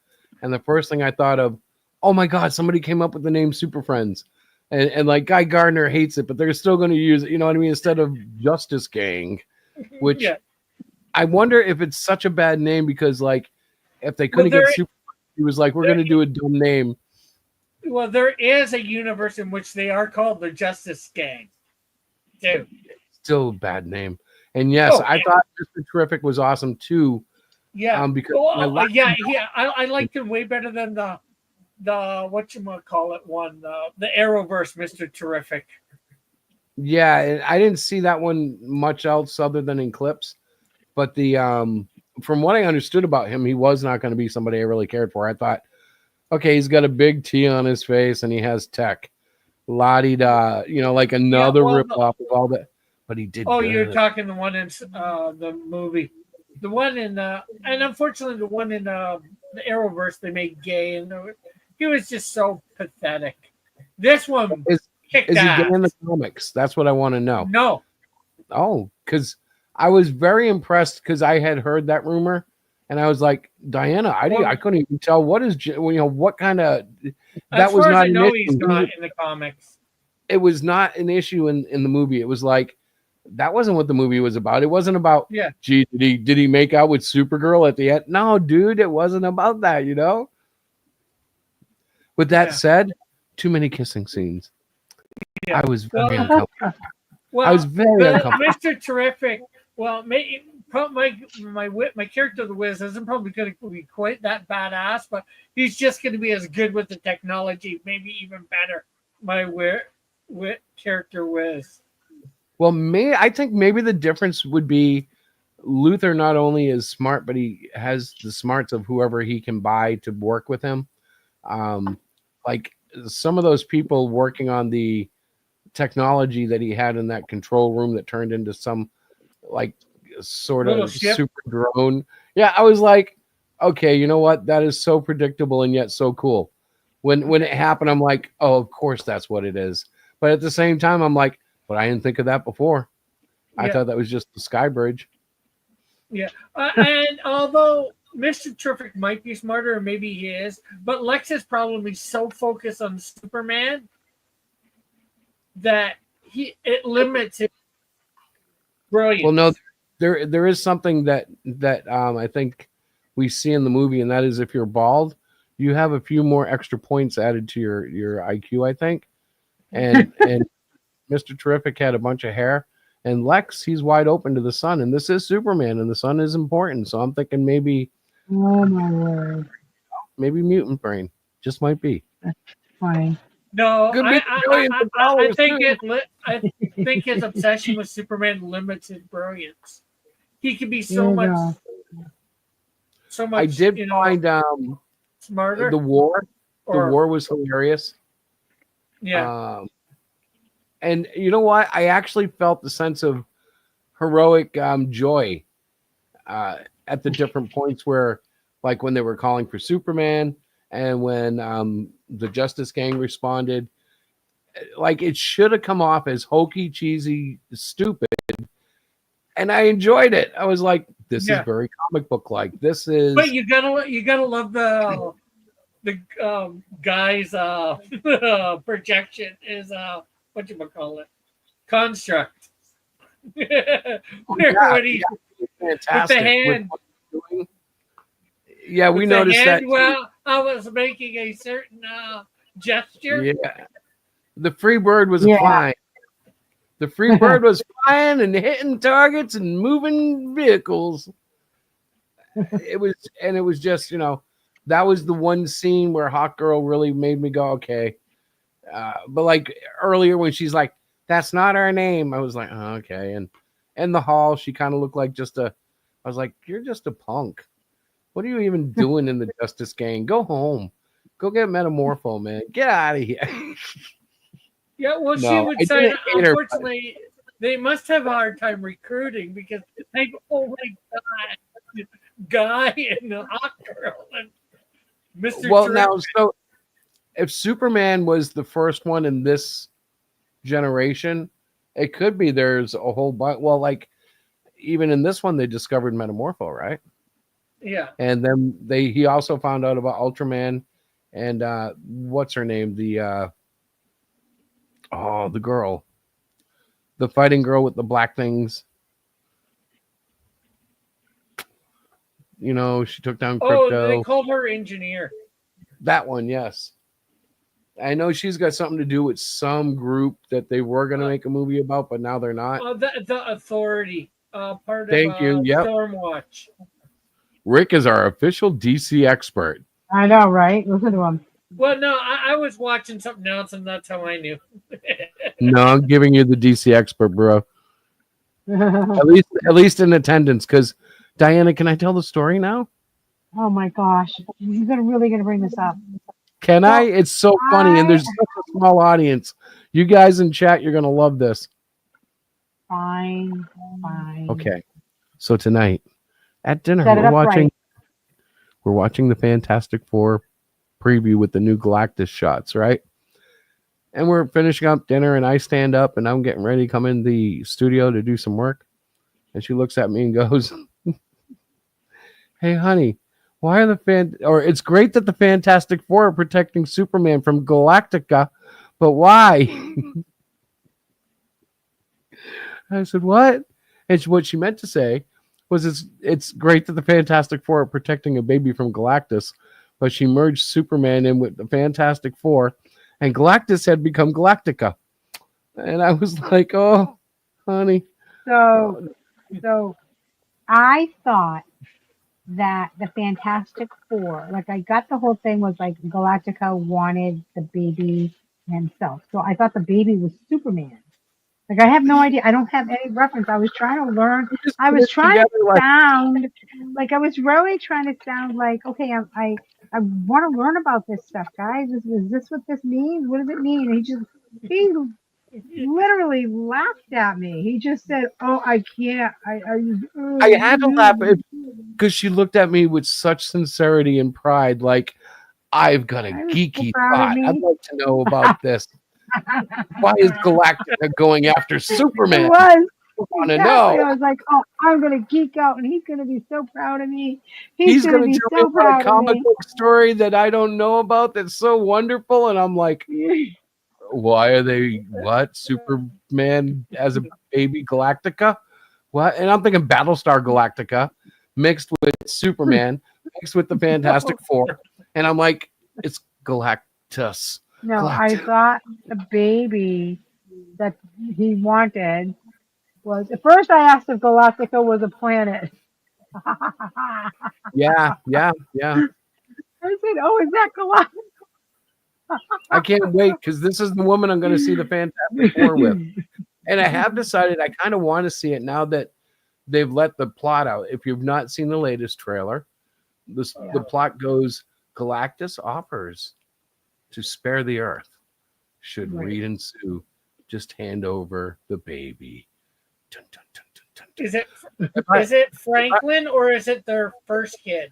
and the first thing I thought of, oh my God, somebody came up with the name Super Friends, and like Guy Gardner hates it, but they're still going to use it. You know what I mean? Instead of Justice Gang, which I wonder if it's such a bad name because like if they couldn't get Super, he was like, we're going to do a dumb name. Well, there is a universe in which they are called the Justice Gang. Dude. Still a bad name. And yes, I thought Mr. Terrific was awesome too. Yeah. Because I liked him way better than the whatchamacallit one, the Arrowverse Mr. Terrific. Yeah, and I didn't see that one much else other than in clips. But the from what I understood about him, he was not going to be somebody I really cared for. I thought, okay, he's got a big T on his face and he has tech. La-di-da, like another rip-off of all that. But he did. Oh, you're talking the one in the movie. The one in and unfortunately the one in the Arrowverse they made gay, and he was just so pathetic. This one kicked is ass. He gay in the comics? That's what I want to know. No. Oh, because I was very impressed because I had heard that rumor, and I was like, Diana, I couldn't even tell what kind of that was not an issue. He's not in the comics. It was not an issue in the movie. It was like that wasn't what the movie was about. It wasn't about gee, did he make out with Supergirl at the end? No, dude, it wasn't about that, With that said, too many kissing scenes. I was very uncomfortable. Well, I was very uncomfortable. Mr. Terrific. Well, my character, the Wiz, isn't probably going to be quite that badass, but he's just going to be as good with the technology, maybe even better. My character Wiz. Well, I think maybe the difference would be Luther not only is smart, but he has the smarts of whoever he can buy to work with him. Like some of those people working on the technology that he had in that control room that turned into some like sort of super drone. Yeah, I was like, okay, you know what? That is so predictable and yet so cool. When it happened, I'm like, oh, of course that's what it is. But at the same time, I'm like, but I didn't think of that before. I thought that was just the sky bridge. Yeah, and although Mr. Terrific might be smarter, or maybe he is, but Lex is probably so focused on Superman that it limits his brilliance. Well, no, there is something that I think we see in the movie, and that is if you're bald, you have a few more extra points added to your IQ, I think. And Mr. Terrific had a bunch of hair, and Lex, he's wide open to the sun, and this is Superman, and the sun is important. So I'm thinking maybe, oh my word, maybe mutant brain just might be. That's funny. No, I think his obsession with Superman limits his brilliance. He could be so much. I did find smarter. the war. The Or war was hilarious. yeah, And you know what? I actually felt the sense of heroic joy at the different points where, like when they were calling for Superman and when the Justice Gang responded. Like it should have come off as hokey, cheesy, stupid, and I enjoyed it. I was like, "This is yeah. very comic book like. This But is you gotta love the guy's projection is what you call it, construct. Where when he with the fantastic." With hand what he's doing. Yeah, we with the noticed that. hand, well, I was making a certain gesture. Yeah, the free bird was Yeah. flying. The free bird was flying and hitting targets and moving vehicles. It was just, that was the one scene where Hawk Girl really made me go, okay. But like earlier when she's like, that's not our name, I was like, oh, okay. And in the hall, she kind of looked like I was like, you're just a punk. What are you even doing in the Justice Gang? Go home. Go get Metamorpho, man. Get out of here. Yeah, well, she No, would I say, didn't hate her, but unfortunately, they must have a hard time recruiting because they, oh my God, Guy and the Hawk Girl and Mr. well, Terrific. now, so if Superman was the first one in this generation, it could be there's a whole bunch. Well, like even in this one, they discovered Metamorpho, right? Yeah. And then he also found out about Ultraman and what's her name? The girl, the fighting girl with the black things. She took down Oh, Crypto. they called her engineer. That one, yes. I know she's got something to do with some group that they were going to make a movie about, but now they're not. The Authority, part Thank of you. Yep. Stormwatch. Rick is our official DC expert. I know, right? Listen to him. Well, no, I was watching something else, and that's how I knew. No, I'm giving you the DC expert, bro. At least in attendance, because Diana, can I tell the story now? Oh my gosh, you're really gonna bring this up? Can I? It's so funny, and there's such a small audience. You guys in chat, you're gonna love this. Fine. Okay, so tonight at dinner, Set it up right. we're watching the Fantastic Four preview with the new Galactus shots, right? And we're finishing up dinner, and I stand up, and I'm getting ready to come in the studio to do some work. And she looks at me and goes, "Hey, honey, why are it's great that the Fantastic Four are protecting Superman from Galactica, but why?" I said, "What?" And what she meant to say was, it's great that the Fantastic Four are protecting a baby from Galactus, but she merged Superman in with the Fantastic Four, and Galactus had become Galactica. And I was like, "Oh, honey." So I thought that the Fantastic Four, like I got the whole thing was like Galactica wanted the baby himself. So I thought the baby was Superman. Like I have no idea. I don't have any reference. I was trying to learn. I was trying to sound like I was really trying to sound like, okay, I want to learn about this stuff, guys. Is this what this means? What does it mean? And he literally laughed at me. He just said, "Oh, I can't. I had to laugh because she looked at me with such sincerity and pride, like I've got a geeky thought. I'd like to know about this. Why is Galactica going after Superman? It was. I want to Exactly. know. I was like, oh, I'm gonna geek out, and he's gonna be so proud of me. He's gonna going be to tell so me about proud a comic of me. book story that I don't know about that's so wonderful. And I'm like, why are they, what? Superman as a baby Galactica? What? And I'm thinking Battlestar Galactica mixed with Superman, mixed with the Fantastic Four. And I'm like, it's Galactus. No, Galactus. I thought the baby that he wanted was. At first, I asked if Galactica was a planet. Yeah. I said, "Oh, is that Galactica?" I can't wait because this is the woman I'm going to see the Fantastic Four with. And I have decided I kind of want to see it now that they've let the plot out. If you've not seen the latest trailer, the plot goes, Galactus offers to spare the earth. Should Right. Reed and Sue just hand over the baby? Dun, dun, dun, dun, dun, dun. Is it Franklin or is it their first kid,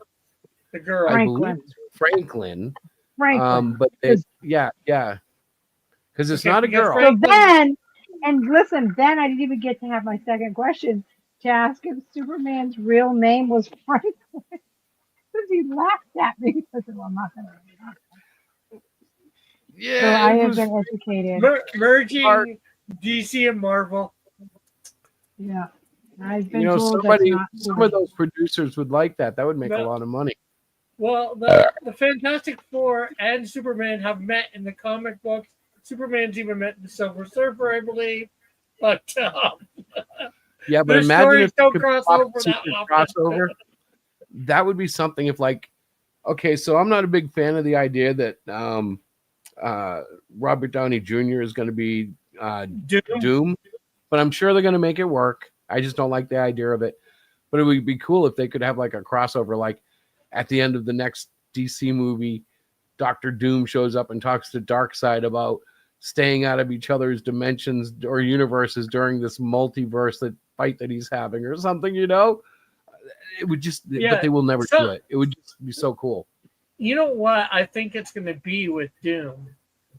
the girl? I believe Franklin. it's Franklin. Franklin. But they, yeah, because it's Okay, not a because girl. So then, and listen, then I didn't even get to have my second question to ask if Superman's real name was Franklin. Because he laughed at me. I said, well, I'm not going to. Yeah, So I it have was been educated. Merging DC and Marvel. Yeah. I've been you know, told somebody, that's not some cool. of those producers would like that. That would make a No. lot of money. Well, the Fantastic Four and Superman have met in the comic books. Superman's even met the Silver Surfer, I believe. But Yeah, but their imagine stories if don't they could cross plot a over that secret often. crossover. That would be something if, like, okay, so I'm not a big fan of the idea that Robert Downey Jr. is going to be Doom, but I'm sure they're going to make it work. I just don't like the idea of it. But it would be cool if they could have like a crossover, like at the end of the next DC movie, Doctor Doom shows up and talks to Darkseid about staying out of each other's dimensions or universes during this multiverse fight that he's having or something, you know? It would just, but they will never do it. It would just be so cool. You know what I think it's going to be with Doom?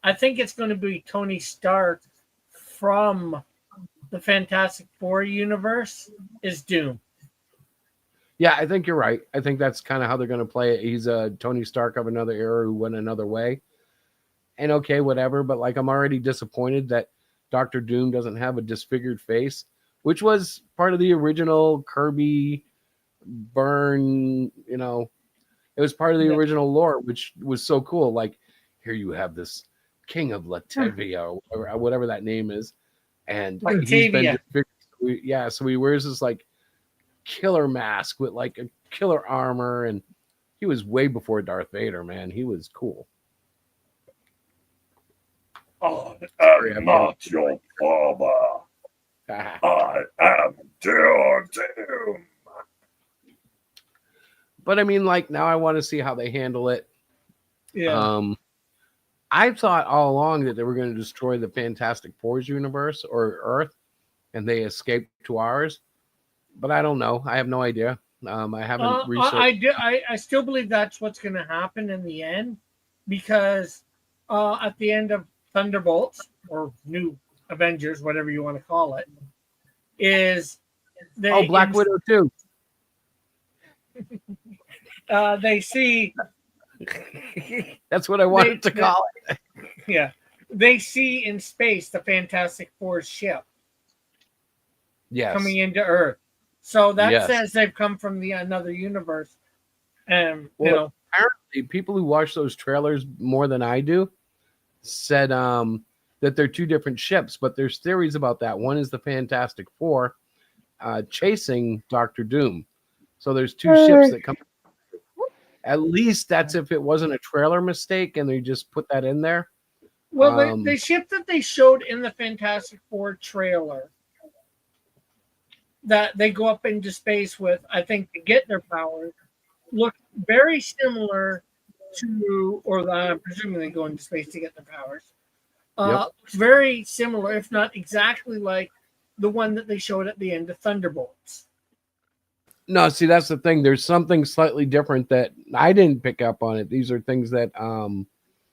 I think it's going to be Tony Stark from the Fantastic Four universe is Doom. Yeah, I think you're right. I think that's kind of how they're going to play it. He's a Tony Stark of another era who went another way. And okay, whatever. But like, I'm already disappointed that Doctor Doom doesn't have a disfigured face, which was part of the original Kirby Byrne, you know, it was part of the original lore, which was so cool. Like, here you have this king of Latavia or whatever that name is. And he's been disfigured. So he wears this like killer mask with like a killer armor, and he was way before Darth Vader, man. He was cool. I am not your father. I am Doom. But I mean, like, now I want to see how they handle it. Yeah. I thought all along that they were going to destroy the Fantastic Four's universe or Earth, and they escaped to ours. But I don't know. I have no idea. I haven't researched. I still believe that's what's going to happen in the end, because at the end of Thunderbolts or New Avengers, whatever you want to call it, is Black Widow too. They see. That's what I wanted to call it. Yeah, they see in space the Fantastic Four ship. Yes. Coming into Earth. So that Yes. says they've come from another universe. And Well, you know, apparently people who watch those trailers more than I do said that they're two different ships, but there's theories about that. One is the Fantastic Four chasing Doctor Doom. So there's two ships that come. At least that's if it wasn't a trailer mistake and they just put that in there. well, the ship that they showed in the Fantastic Four trailer that they go up into space with, I think, to get their powers, look very similar to, or I'm presuming they go into space to get their powers. Very similar, if not exactly like the one that they showed at the end of Thunderbolts. No, see, that's the thing. There's something slightly different that I didn't pick up on it. These are things that,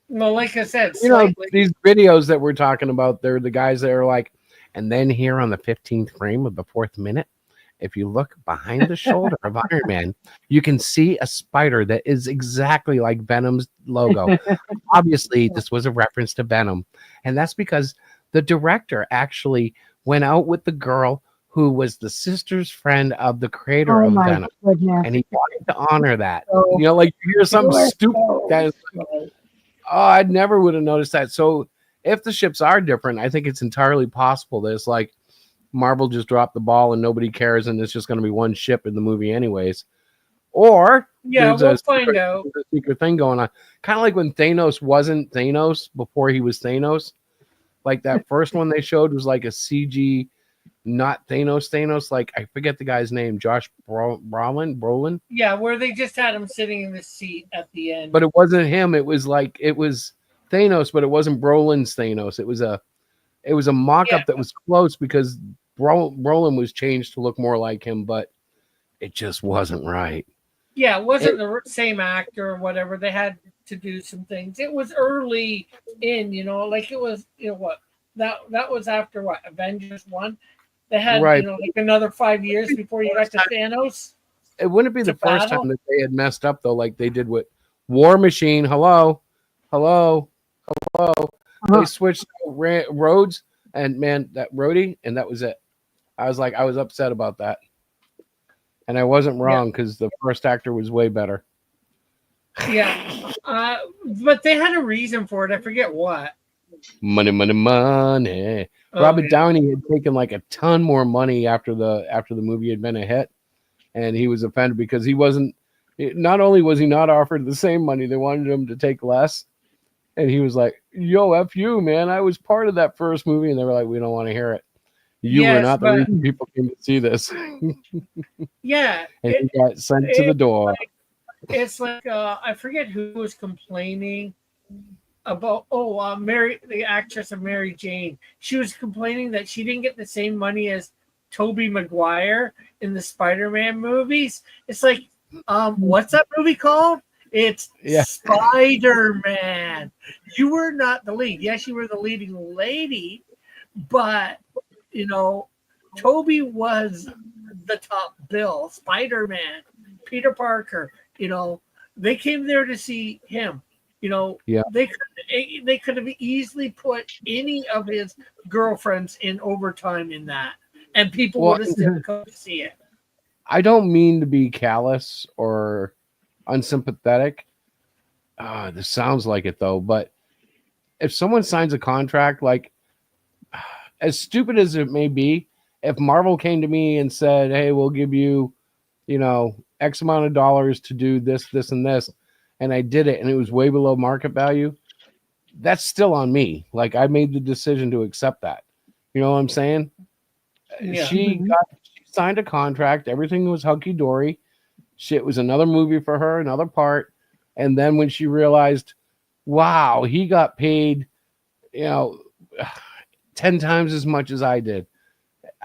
well, like I said, you know, these videos that we're talking about, they're the guys that are like, and then here on the 15th frame of the 4th minute, if you look behind the shoulder of Iron Man, you can see a spider that is exactly like Venom's logo. Obviously, this was a reference to Venom. And that's because the director actually went out with the girl who was the sister's friend of the creator of Venom. Goodness. And he wanted to honor that. You know, like you hear something stupid that is like, oh, I never would have noticed that. So if the ships are different, I think it's entirely possible that it's like Marvel just dropped the ball and nobody cares, and it's just going to be one ship in the movie anyways. Or we'll find out. There's a secret thing going on. Kind of like when Thanos wasn't Thanos before he was Thanos. Like that first one they showed was like a CG, not Thanos. Like I forget the guy's name, Josh Brolin. Yeah, where they just had him sitting in the seat at the end. But it wasn't him. It was like Thanos, but it wasn't Brolin's Thanos. It was a mock-up that was close because Brolin was changed to look more like him, but it just wasn't right. Yeah, it wasn't the same actor or whatever. They had to do some things. It was early in, like it was, what that was after what Avengers 1. They had like another 5 years before you got to Thanos. It wouldn't be the first time that they had messed up though, like they did with War Machine. Hello. They switched roads, and man, that roadie, and that was it. I was upset about that. And I wasn't wrong because the first actor was way better. Yeah. But they had a reason for it. I forget what. Money. Robert Downey had taken like a ton more money after the movie had been a hit. And he was offended because he wasn't, not only was he not offered the same money, they wanted him to take less. And he was like, yo, F you, man. I was part of that first movie. And they were like, we don't want to hear it. You were not the reason people came to see this. Yeah. And he got sent to the door. It's like I forget who was complaining about Mary, the actress of Mary Jane. She was complaining that she didn't get the same money as Tobey Maguire in the Spider-Man movies. It's like, what's that movie called? It's Spider-Man. You were not the lead. Yes, you were the leading lady, but Toby was the top bill. Spider-Man, Peter Parker, they came there to see him. They could have easily put any of his girlfriends in overtime in that, and people would have still come to see it. I don't mean to be callous or unsympathetic. This sounds like it though, but if someone signs a contract, like as stupid as it may be, if Marvel came to me and said, hey, we'll give you, X amount of dollars to do this, this, and this, and I did it and it was way below market value, that's still on me. Like I made the decision to accept that. You know what I'm saying? Yeah. She signed a contract. Everything was hunky-dory. It was another movie for her, another part. And then when she realized, wow, he got paid, 10 times as much as I did.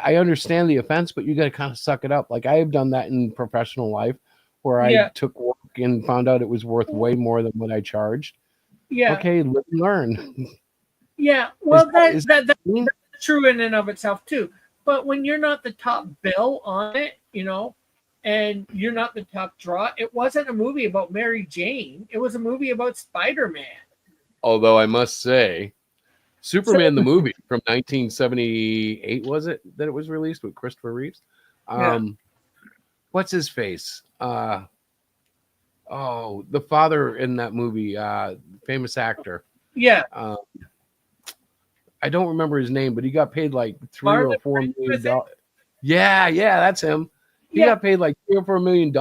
I understand the offense, but you got to kind of suck it up. Like I have done that in professional life where I took work and found out it was worth way more than what I charged. Yeah. Okay, live and learn. Yeah. Well, that's true in and of itself too. But when you're not the top bill on it, and you're not the top draw, it wasn't a movie about Mary Jane. It was a movie about Spider-Man. Although I must say, Superman the movie from 1978, was it that it was released with Christopher Reeves? What's his face? The father in that movie, famous actor. Yeah. I don't remember his name, but he got paid like $3 or $4 million. Yeah, that's him. He got paid like $3 or $4 million,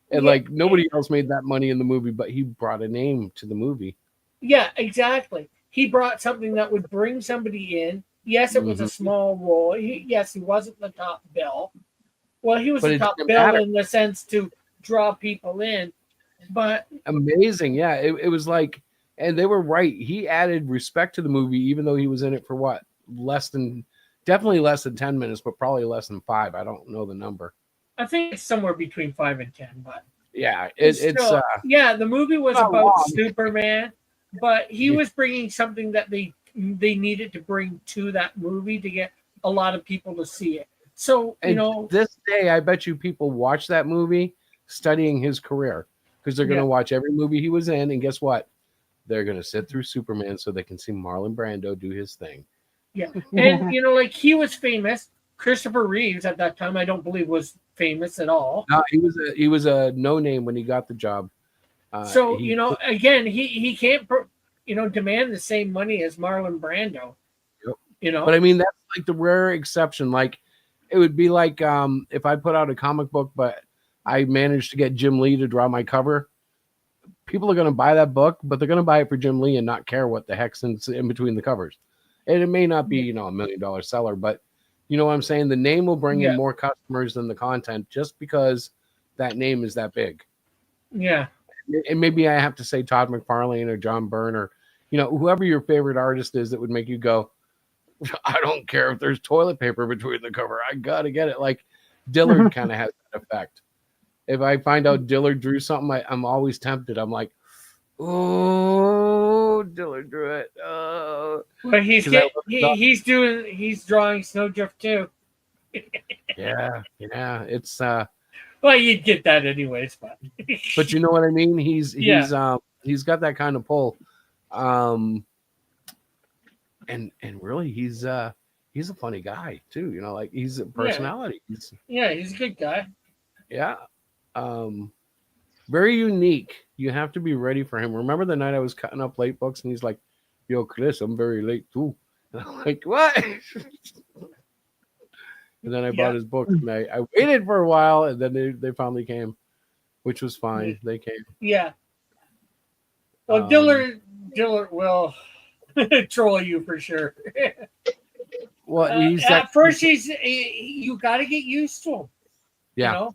and like nobody else made that money in the movie, but he brought a name to the movie. Yeah, exactly. He brought something that would bring somebody in. Yes, it was a small role. He wasn't the top bill. Well, he was the top bill in the sense to draw people in, but amazing. Yeah, it was like, and they were right. He added respect to the movie, even though he was in it for what? Definitely less than 10 minutes, but probably less than 5. I don't know the number. I think it's somewhere between 5 and 10, but yeah, the movie was about Superman, but he was bringing something that they needed to bring to that movie to get a lot of people to see it. So, this day, I bet you people watch that movie studying his career because they're going to watch every movie he was in. And guess what? They're going to sit through Superman so they can see Marlon Brando do his thing. Yeah. And, like he was famous. Christopher Reeves at that time, I don't believe was famous at all. No, he was a no name when he got the job. So, again, he can't, demand the same money as Marlon Brando. Yep. But I mean, that's like the rare exception. Like, it would be like if I put out a comic book, but I managed to get Jim Lee to draw my cover. People are going to buy that book, but they're going to buy it for Jim Lee and not care what the heck's in between the covers. And it may not be, $1 million seller, but you know what I'm saying? The name will bring in more customers than the content just because that name is that big. Yeah. And maybe I have to say Todd McFarlane or John Byrne or whoever your favorite artist is that would make you go, I don't care if there's toilet paper between the cover. I got to get it. Like Dillard kind of has that effect. If I find out Dillard drew something, I'm always tempted. I'm like, oh, Dillard drew it. But he's drawing Snowdrift too. Yeah. It's Well, you'd get that anyways, but you know what I mean? He's got that kind of pull. And really he's a funny guy too, like he's a personality. He's a good guy. Yeah. Very unique. You have to be ready for him. Remember the night I was cutting up late books and he's like, yo, Chris, I'm very late too. And I'm like, what? And then I bought his book and I waited for a while and then they finally came, which was fine. They came. Yeah. Well, Dillard will troll you for sure. Well, at first you got to get used to him. Yeah.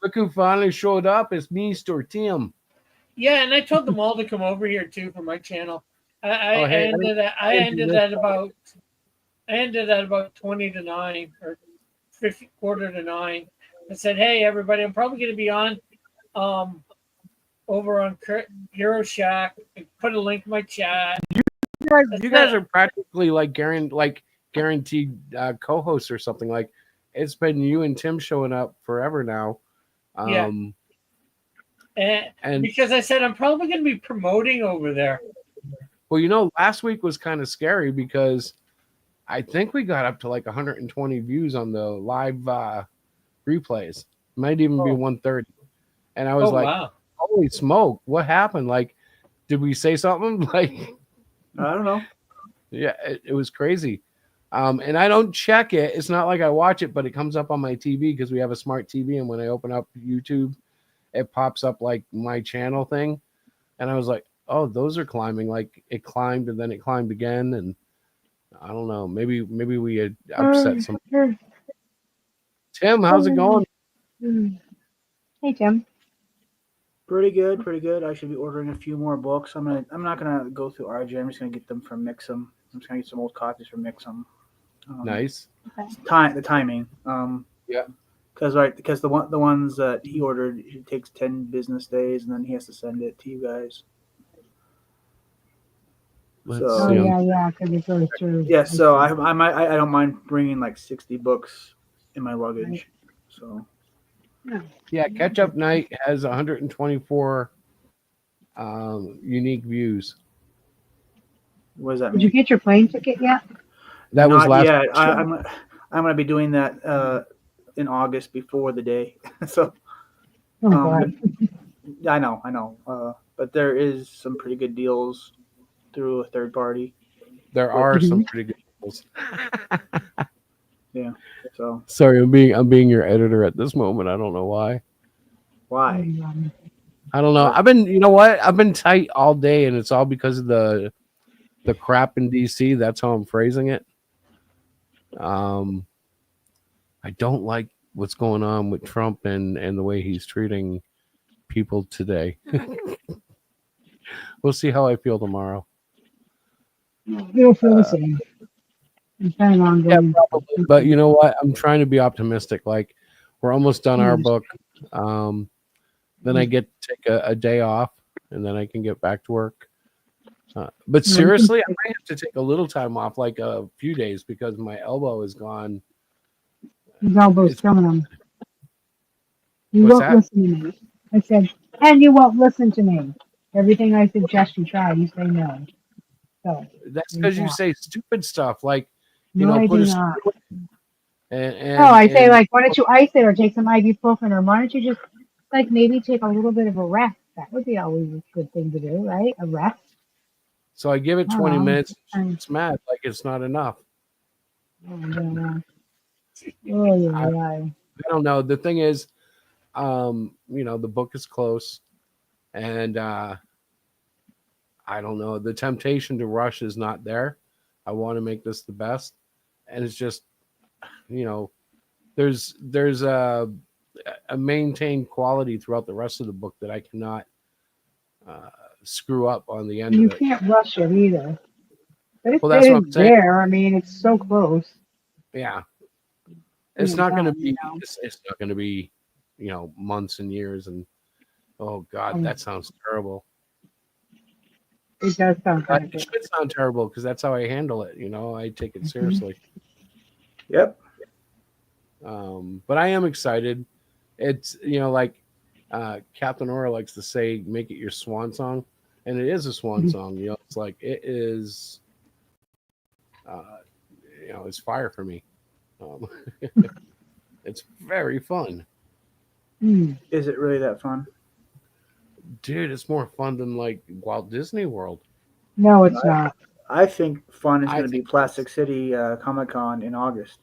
Look who finally showed up. It's me, Tim. Yeah, and I told them all to come over here too for my channel. I ended at about 20 to 9 or 50, quarter to 9. I said, hey everybody, I'm probably going to be on over on Hero Shack. Put a link in my chat. You guys are practically like guaranteed co-hosts or something. Like it's been you and Tim showing up forever now. And because I said I'm probably going to be promoting over there. Well, last week was kind of scary because I think we got up to like 120 views on the live replays. Might even be 130. And I was wow. Holy smoke, what happened? Like, did we say something? Like, I don't know. Yeah, it was crazy. And I don't check it. It's not like I watch it, but it comes up on my TV because we have a smart TV. And when I open up YouTube, it pops up like my channel thing. And I was like, oh, those are climbing. Like it climbed and then it climbed again. And I don't know. Maybe we had upset some. Tim, how's it going? Hey, Tim. Pretty good. I should be ordering a few more books. I'm not gonna go through RJ. I'm just gonna get them from Mix'em. I'm just gonna get some old copies from Mix'em. Nice. The timing. Yeah. Because the ones that he ordered, it takes 10 business days, and then he has to send it to you guys. Because it goes through. Yeah, so I don't mind bringing like 60 books in my luggage. So. Yeah, Catch Up Night has 124 unique views. What does that mean? Did you get your plane ticket yet? That was last. Yeah, I'm going to be doing that in August before the day. So. God. I know. But there is some pretty good deals through a third party. There are some pretty good deals. Yeah. So sorry, I'm being your editor at this moment. I don't know why. Why? I don't know. I've been tight all day, and it's all because of the crap in DC. That's how I'm phrasing it. I don't like what's going on with Trump and the way he's treating people today. We'll see how I feel tomorrow. You'll feel the same. Yeah, probably. But you know what? I'm trying to be optimistic. Like we're almost done our book. Then I get to take a day off, and then I can get back to work. But seriously, I might have to take a little time off, like a few days, because my elbow is gone. His elbow's killing him. You won't listen to me. I said, and you won't listen to me. Everything I suggest you try, you say no. So that's because you say stupid stuff like. I do not. I say like, why don't you ice it or take some ibuprofen, or why don't you just like maybe take a little bit of a rest? That would be always a good thing to do, right? A rest. So I give it 20 minutes. It's mad, like it's not enough. I don't know. I don't know. The thing is, the book is close, and I don't know. The temptation to rush is not there. I want to make this the best. And it's just, there's a maintained quality throughout the rest of the book that I cannot screw up on the end You of it. can't rush it either. But if Well, it that's what is I'm saying. there, I mean, it's so close. Yeah, when it's you're not going to done, be. you know? It's not going to be, months and years. And oh God, that sounds terrible. It does sound kind of It good. should sound terrible because that's how I handle it. I take it seriously. Yep. But I am excited. It's like Captain Aura likes to say, make it your swan song, and it is a swan song. It's like it is. It's fire for me. It's very fun. Is it really that fun? Dude, it's more fun than like Walt Disney World. No, it's not. I think fun is I going to be think Plastic City Comic Con in August.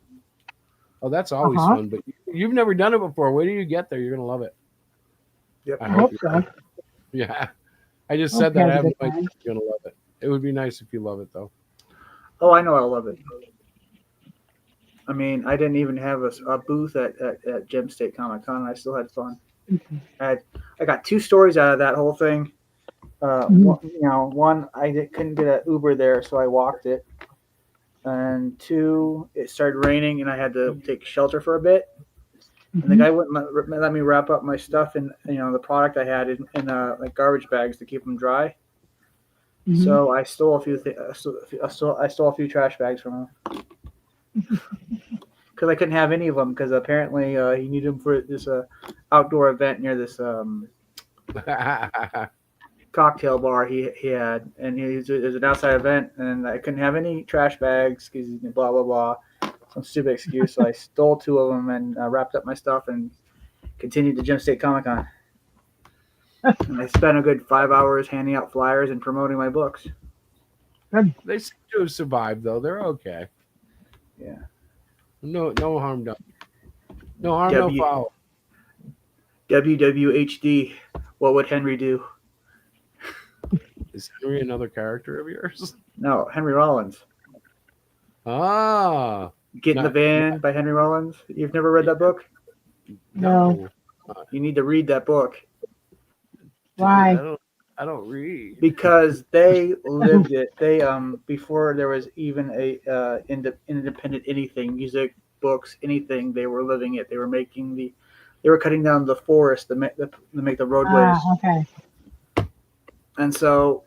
Oh, that's always fun, but you've never done it before. Wait till you get there. You're going to love it. Yep. I hope so. Right. Yeah. I just Hope said you that. I have a have no good idea time. you're going to love it. It would be nice if you love it, though. Oh, I know I'll love it. I mean, I didn't even have a booth at Gem State Comic Con, and I still had fun. I got 2 stories out of that whole thing. One, couldn't get an Uber there, so I walked it. And 2, it started raining, and I had to take shelter for a bit. And the guy wouldn't let me wrap up my stuff in, the product I had in like garbage bags to keep them dry. So I stole a few I stole a few trash bags from him because I couldn't have any of them because apparently he needed them for this outdoor event near this cocktail bar he had, and it was an outside event, and I couldn't have any trash bags because blah blah blah, some stupid excuse. So I stole 2 of them and wrapped up my stuff and continued to Gem State Comic Con. And I spent a good 5 hours handing out flyers and promoting my books. They seem to have survived, though. They're okay. Yeah. No harm done. No harm, no foul. WWHD. What would Henry do? Is Henry another character of yours? No, Henry Rollins. Ah. Get in the Van by Henry Rollins. You've never read that book? No. You need to read that book. Why? I don't read. Because they lived it. They before there was even a independent anything, music, books, anything, they were living it. They were making they were cutting down the forest to make the roadways. Okay. And so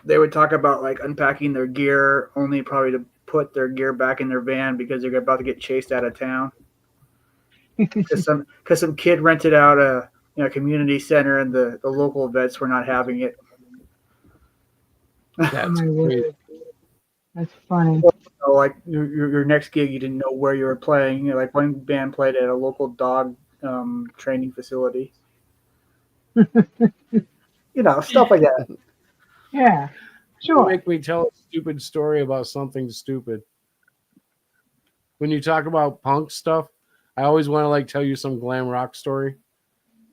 they would talk about like unpacking their gear, only probably to put their gear back in their van because they're about to get chased out of town. Because some kid rented out a community center and the local vets were not having it. That's great. That's funny. So like your next gig, you didn't know where you were playing. Like one band played at a local dog training facility. Stuff like that. Yeah, You sure. make me tell a stupid story about something stupid. When you talk about punk stuff, I always want to like tell you some glam rock story.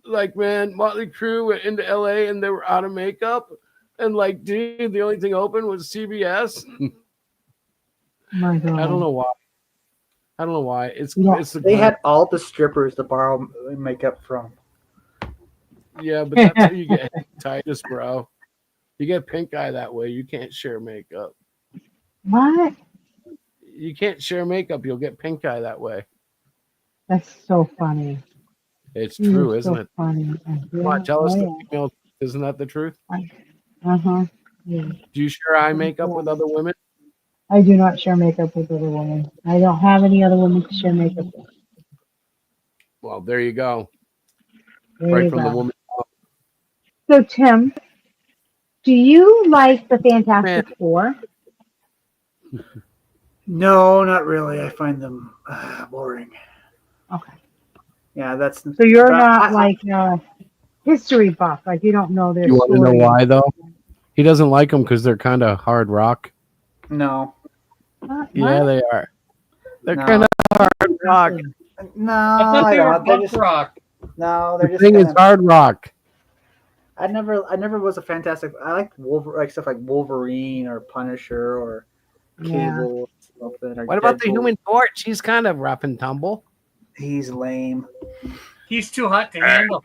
Like, man, Motley Crue went into LA and they were out of makeup, and like, dude, the only thing open was CBS. My God. I don't know why. It's the They had all the strippers to borrow makeup from. Yeah, but that's how you get hepatitis, bro. You get pink eye that way. You can't share makeup. What? You can't share makeup. You'll get pink eye that way. That's so funny. It's true, You're isn't so it? funny. Come on, tell us the female. Isn't that the truth? Uh-huh. Yeah. Do you share eye makeup with other women? I do not share makeup with other women. I don't have any other women to share makeup with. Well, there you go. There Right you from the go. woman. So, Tim, do you like the Fantastic Four? No, not really. I find them boring. Okay. Yeah, that's. So you're not like a history buff, like you don't know their You want to know story. why, though? He doesn't like them because they're kind of hard rock. No. Yeah, they are. They're No. kind of hard rock. No, I thought I they were don't. They're punk just rock. no. They're The just. thing is kinda- hard rock. I never was a fantastic. I like stuff like Wolverine or Punisher or Yeah. Cable. Or something, or What about the Deadpool. Human Torch? He's kind of rough and tumble. He's lame. He's too hot to handle.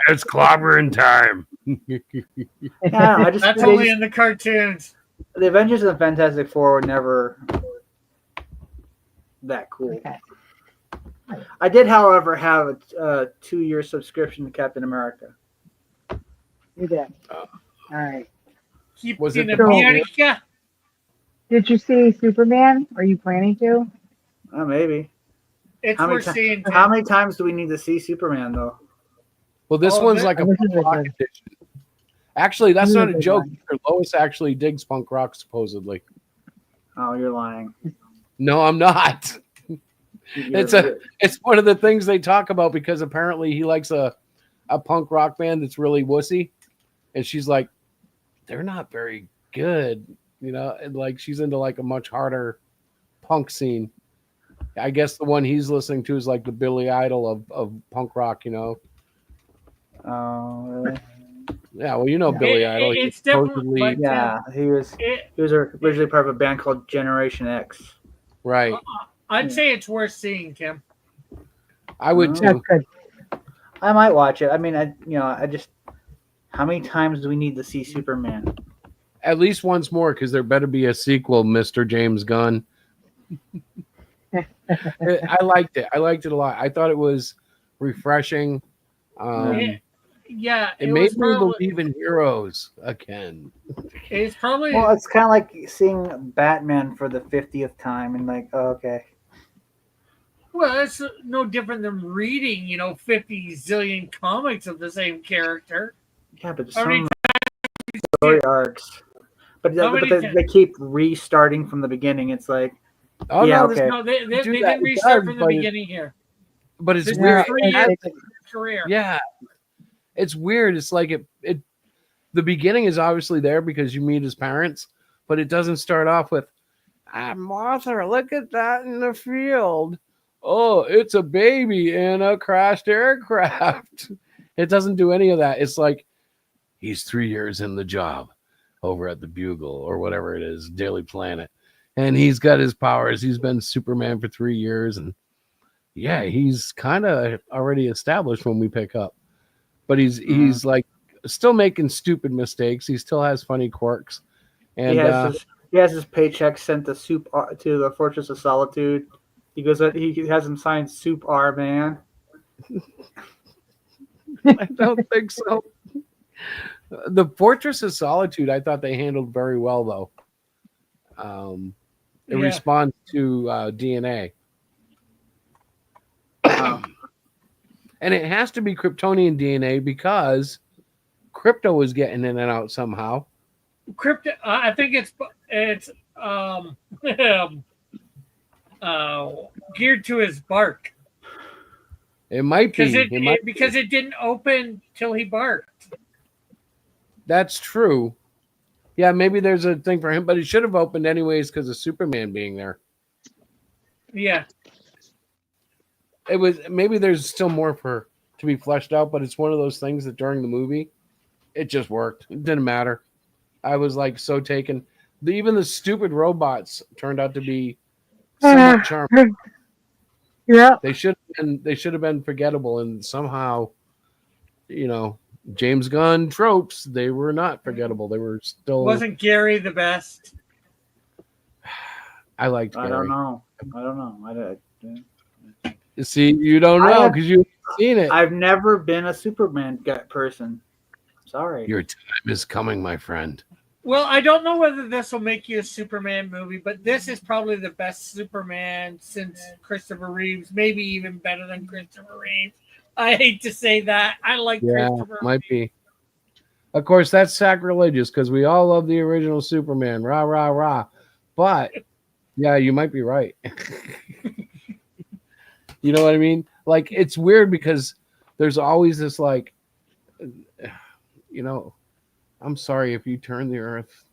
It's clobbering time. Yeah, I just That's they only just- in the cartoons. the Avengers and the Fantastic Four were never that cool. Okay. I did, however, have a 2-year subscription to Captain America. You did. All right. Was it Keeping the America. Did you see Superman? Are you planning to? Maybe. It's How many, worth seeing. how many times do we need to see Superman, though? Well, this Oh, one's this- like a this is punk a rock good- edition. Actually, that's This is not a a good joke. one. Lois actually digs punk rock, supposedly. Oh, you're lying. No, I'm not. It's one of the things they talk about because apparently he likes a punk rock band that's really wussy, and she's like, they're not very good, you know, and like she's into like a much harder punk scene. I guess the one he's listening to is like the Billy Idol of punk rock, you know. Oh, really? Yeah, well, you know Billy Idol. He It's definitely, supposedly- but, Yeah, he was originally part of a band called Generation X. right. I'd say it's worth seeing, Kim. I would That's too. good. I might watch it. I mean, I just. How many times do we need to see Superman? At least once more, because there better be a sequel, Mr. James Gunn. I liked it. I liked it a lot. I thought it was refreshing. Yeah, It it made was me probably, believe in heroes again. it's probably Well, it's kind of like seeing Batman for the 50th time, and like, oh, okay. well, it's no different than reading, 50 zillion comics of the same character. Yeah, but How many some story arcs. But, How many they, times- they keep restarting from the beginning. It's like, Oh yeah, no, okay. No, they do didn't that. It restart does, from the but it- beginning here. but it's This is weird. 3 It has- years career. yeah, it's weird. It's like it. The beginning is obviously there because you meet his parents, but it doesn't start off with, Martha, look at that in the field. Oh, it's a baby in a crashed aircraft. It doesn't do any of that. It's like he's 3 years in the job over at the Bugle or whatever it is, Daily Planet. And he's got his powers. He's been Superman for 3 years. And yeah, he's kind of already established when we pick up. But he's like still making stupid mistakes. He still has funny quirks. And he has his paycheck sent to to the Fortress of Solitude. He goes, he has him sign Soup R Man. I don't think so. The Fortress of Solitude, I thought they handled very well, though. In Yeah. response to DNA. And it has to be Kryptonian DNA because Crypto is getting in and out somehow. Crypto. I think it's geared to his bark It might be. because it didn't open till he barked. That's true. Yeah, maybe there's a thing for him, but it should have opened anyways because of Superman being there. Yeah. It was maybe there's still more to be fleshed out, but it's one of those things that during the movie, it just worked. It didn't matter. I was like so taken. Even the stupid robots turned out to be somewhat charming. Yeah. They should have been forgettable, and somehow, James Gunn tropes, they were not forgettable. They were still. Wasn't Gary the best? I liked Gary. I don't know. See, you don't know because you've seen it. I've never been a Superman person. Sorry. Your time is coming, my friend. Well, I don't know whether this will make you a Superman movie, but this is probably the best Superman since Christopher Reeves, maybe even better than Christopher Reeves. I hate to say that. I like Christopher Might be. Of course, that's sacrilegious because we all love the original Superman. Rah, rah, rah. But, yeah, you might be right. You know what I mean? Like, it's weird because there's always this, like, I'm sorry if you turn the earth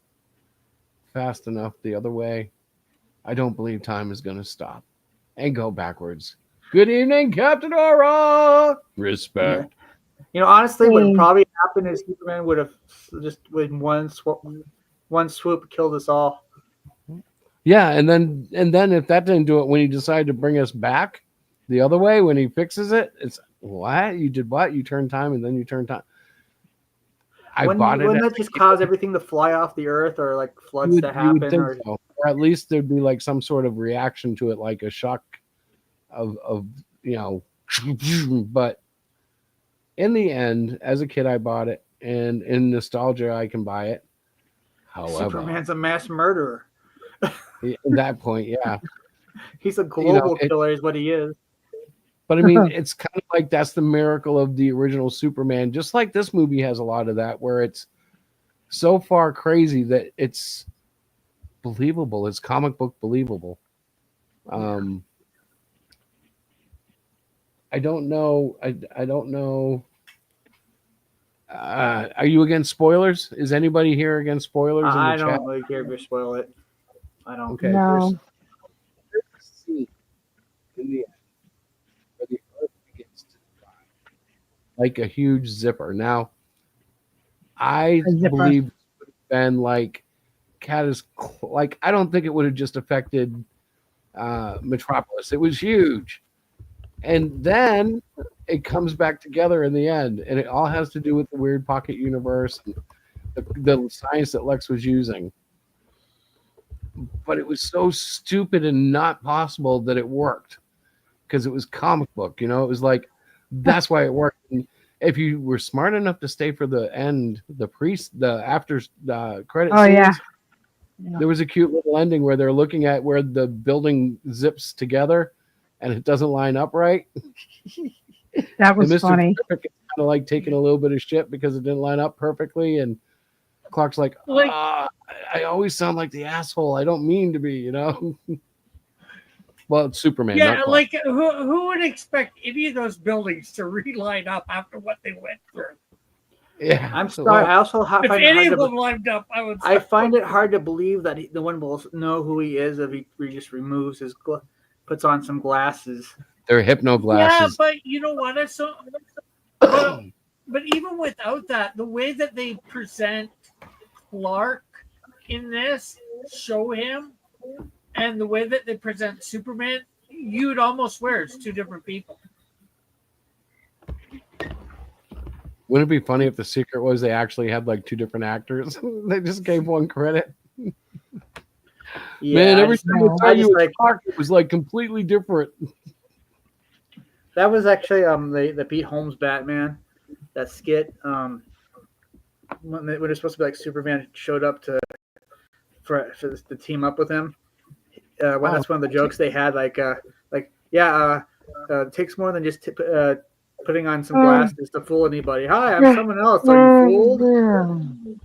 fast enough the other way. I don't believe time is going to stop and go backwards. Good evening, Captain Aura. Respect. Honestly, what probably happened is Superman would have just with one swoop killed us all. Yeah, and then if that didn't do it, when he decided to bring us back the other way, when he fixes it, it's what? You did what? You turned time and then you turned time. I bought it. Wouldn't as that a just kid. cause everything to fly off the earth, or like floods to You would happen, think or so, or at least there'd be like some sort of reaction to it, like a shock of But in the end, as a kid, I bought it, and in nostalgia, I can buy it. However, Superman's a mass murderer. at that point, yeah, He's a global killer, is what he is. But I mean, it's kind of like that's the miracle of the original Superman. Just like this movie has a lot of that, where it's so far crazy that it's believable. It's comic book believable. I don't know. I don't know. Are you against spoilers? Is anybody here against spoilers in the I chat? don't really care if you spoil it. I don't. Okay. No. There's a scene in the end where the Earth begins to divide, like a huge zipper. Now, I A zipper. believe it would have been like like I don't think it would have just affected Metropolis. It was huge, and then it comes back together in the end, and it all has to do with the weird pocket universe and the science that Lex was using. But it was so stupid and not possible that it worked because it was comic book. You know, it was like that's why it worked. And if you were smart enough to stay for the end, the after credit Oh, scenes, yeah. there was a cute little ending where they're looking at where the building zips together, and it doesn't line up right. That was and Mr. funny. Terrific is kind of like taking a little bit of shit because it didn't line up perfectly, and Clark's like, I always sound like the asshole. I don't mean to be, you know. Well, it's Superman. Yeah, not Clark. like who would expect any of those buildings to reline up after what they went through? Yeah, I'm sorry. I also If find it any hard of to. them lined up, I would. I find it hard to believe that the one will know who he is if he just removes his puts on some glasses. They're hypno Yeah, glasses. but you know what? But even without that, the way that they present Clark in this, show him, and the way that they present Superman, you'd almost swear it's two different people. Wouldn't it be funny if the secret was they actually had like two different actors? They just gave one credit. Yeah, Man, every time I saw you like Clark, it was like completely different. that was actually the Pete Holmes Batman, that skit. When it's supposed to be like Superman showed up for to team up with him. That's one of the jokes they had. It takes more than just putting on some glasses to fool anybody. Hi, I'm someone else. Are you fooled? And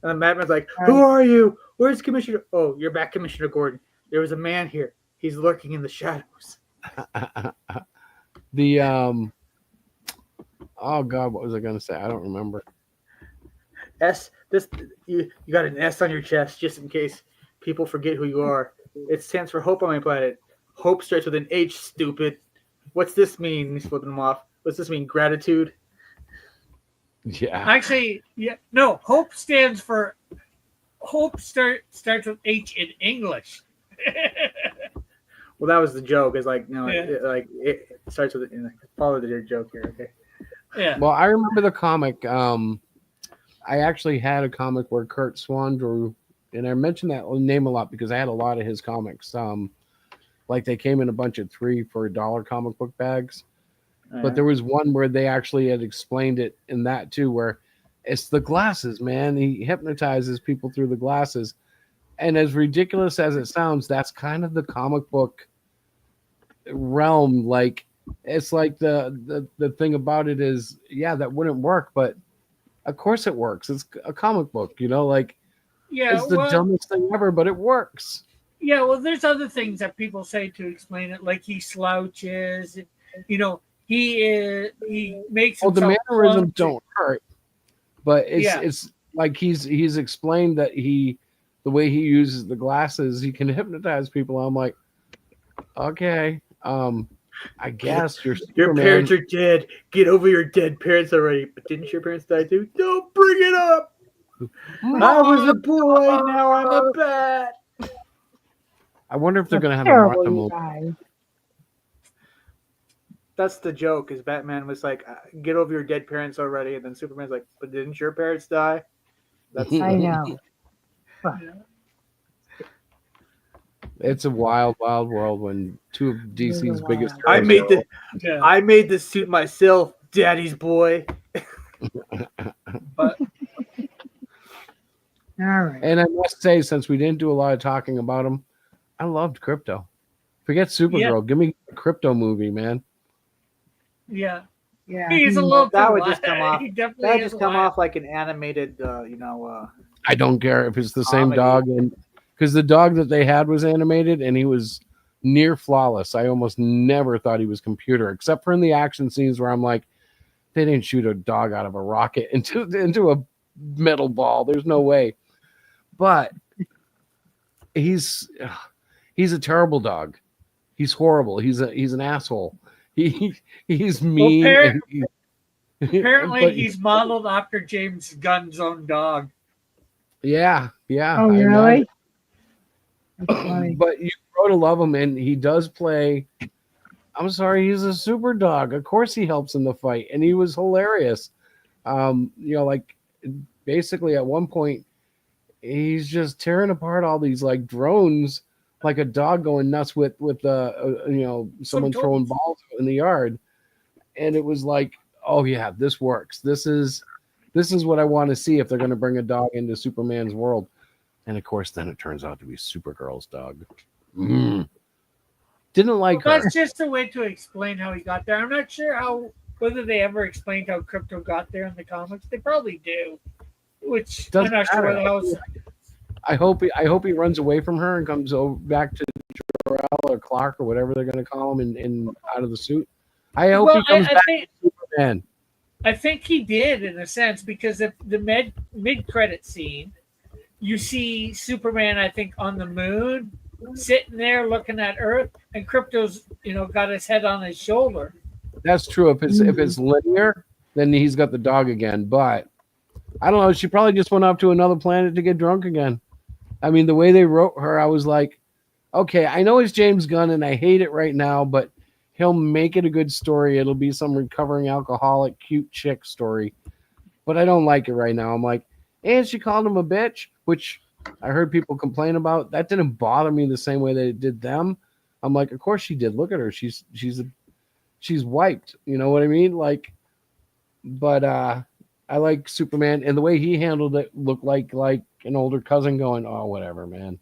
then Batman's like, "Who are you? Where's Commissioner? Oh, you're back, Commissioner Gordon. There was a man here. He's lurking in the shadows." Oh God, what was I gonna say? I don't remember. You got an S on your chest just in case people forget who you are. It stands for Hope on My Planet. Hope starts with an H, stupid. What's this mean? He's flipping them off. What's this mean? Gratitude? Yeah. Actually, yeah. No, Hope stands for Hope starts with H in English. Well, that was the joke. It's like, no, Yeah. it starts with follow the joke here, okay? Yeah. Well, I remember the comic. I actually had a comic where Kurt Swan drew, and I mentioned that name a lot because I had a lot of his comics. Like they came in a bunch of $3 for $1 comic book bags. But there was one where they actually had explained it in that too, where it's the glasses, man. He hypnotizes people through the glasses. And as ridiculous as it sounds, that's kind of the comic book realm. Like it's like the thing about it is, yeah, that wouldn't work, but of course it works. It's a comic book, you know, like it's the dumbest thing ever, but it works. Yeah, well, there's other things that people say to explain it, like he slouches, you know, he makes the himself mannerisms clumsy. don't hurt, but it's like he's explained that the way he uses the glasses, he can hypnotize people. I'm like, okay, I guess your parents are dead. Get over your dead parents already. But didn't your parents die too? Don't bring it up. I was a boy, now I'm a bat. I wonder if they're going to have a Martha movie. that's the joke. Is Batman was like, "Get over your dead parents already," and then Superman's like, "But didn't your parents die?" That's I know. But It's a wild, wild world when two of DC's biggest I heroes made are the I made the suit myself, Daddy's boy. But all right. And I must say, since we didn't do a lot of talking about him, I loved Crypto. Forget Supergirl. Give me a Crypto movie, man. yeah, Yeah. he's a little That too would wild. just come off. He definitely That would is just come wild. off like an animated, I don't care if it's the same Comedy. dog, and because the dog that they had was animated and he was near flawless. I almost never thought he was computer, except for in the action scenes where I'm like, they didn't shoot a dog out of a rocket into a metal ball. There's no way. But he's a terrible dog. He's horrible. He's an asshole. He's mean. Apparently, but- he's modeled after James Gunn's own dog. Yeah. Oh, I really? know. But you grow to love him, and he does play. I'm sorry, he's a super dog. Of course, he helps in the fight, and he was hilarious. Like basically at one point, he's just tearing apart all these like drones, like a dog going nuts with someone throwing balls in the yard, and it was like, oh yeah, this works. This is what I want to see if they're going to bring a dog into Superman's world. And of course, then it turns out to be Supergirl's dog. Didn't like her. That's just a way to explain how he got there. I'm not sure whether they ever explained how Crypto got there in the comics. They probably do, which Doesn't I'm not sure matter. what else. I hope he runs away from her and comes back to Jor-El or Clark or whatever they're going to call him in out of the suit. I hope he comes back to Superman. I think he did in a sense because if the mid-credit scene, you see Superman, I think, on the moon, sitting there looking at Earth, and Crypto's, got his head on his shoulder. That's true. If it's linear, then he's got the dog again. But I don't know. She probably just went off to another planet to get drunk again. I mean, the way they wrote her, I was like, okay, I know it's James Gunn, and I hate it right now, but he'll make it a good story. It'll be some recovering alcoholic, cute chick story. But I don't like it right now. I'm like, and she called him a bitch, which I heard people complain about. That didn't bother me the same way that it did them. I'm like, of course she did. Look at her. She's wiped. You know what I mean? Like, but I like Superman, and the way he handled it looked like an older cousin going, oh, whatever, man.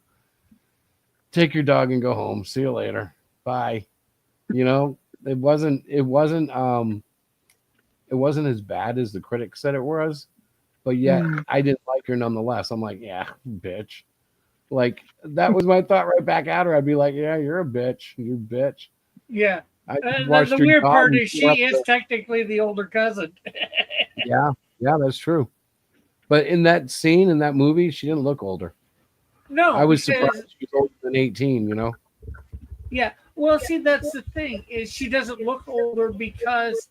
Take your dog and go home. See you later. Bye. It wasn't as bad as the critics said it was, but yet I didn't like her nonetheless. I'm like, yeah, bitch. Like, that was my thought right back at her. I'd be like, yeah, you're a bitch. You bitch. Yeah. I And watched the your weird dog part and is she slept is with- technically the older cousin. Yeah, that's true. But in that scene, in that movie, she didn't look older. No, I was because- surprised she was older than 18, Yeah. Well, see, that's the thing is she doesn't look older because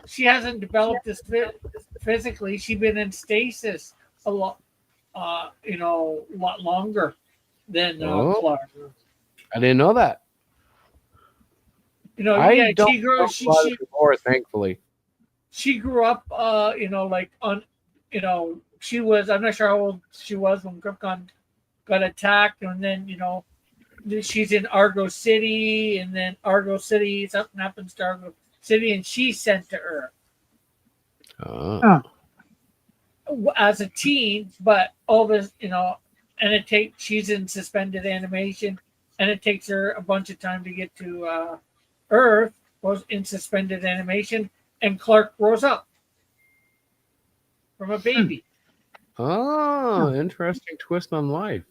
she hasn't developed this physically. She's been in stasis a lot, a lot longer than Clark. I didn't know that. I don't she grew. know a lot anymore, thankfully. She grew up, she was. I'm not sure how old she was when Krypton got attacked, and then she's in Argo City, and then Argo City, something happens to Argo City, and she's sent to Earth as a teen. But all this, and she's in suspended animation, and it takes her a bunch of time to get to Earth. Was in suspended animation, and Clark grows up from a baby. Oh, interesting twist on life.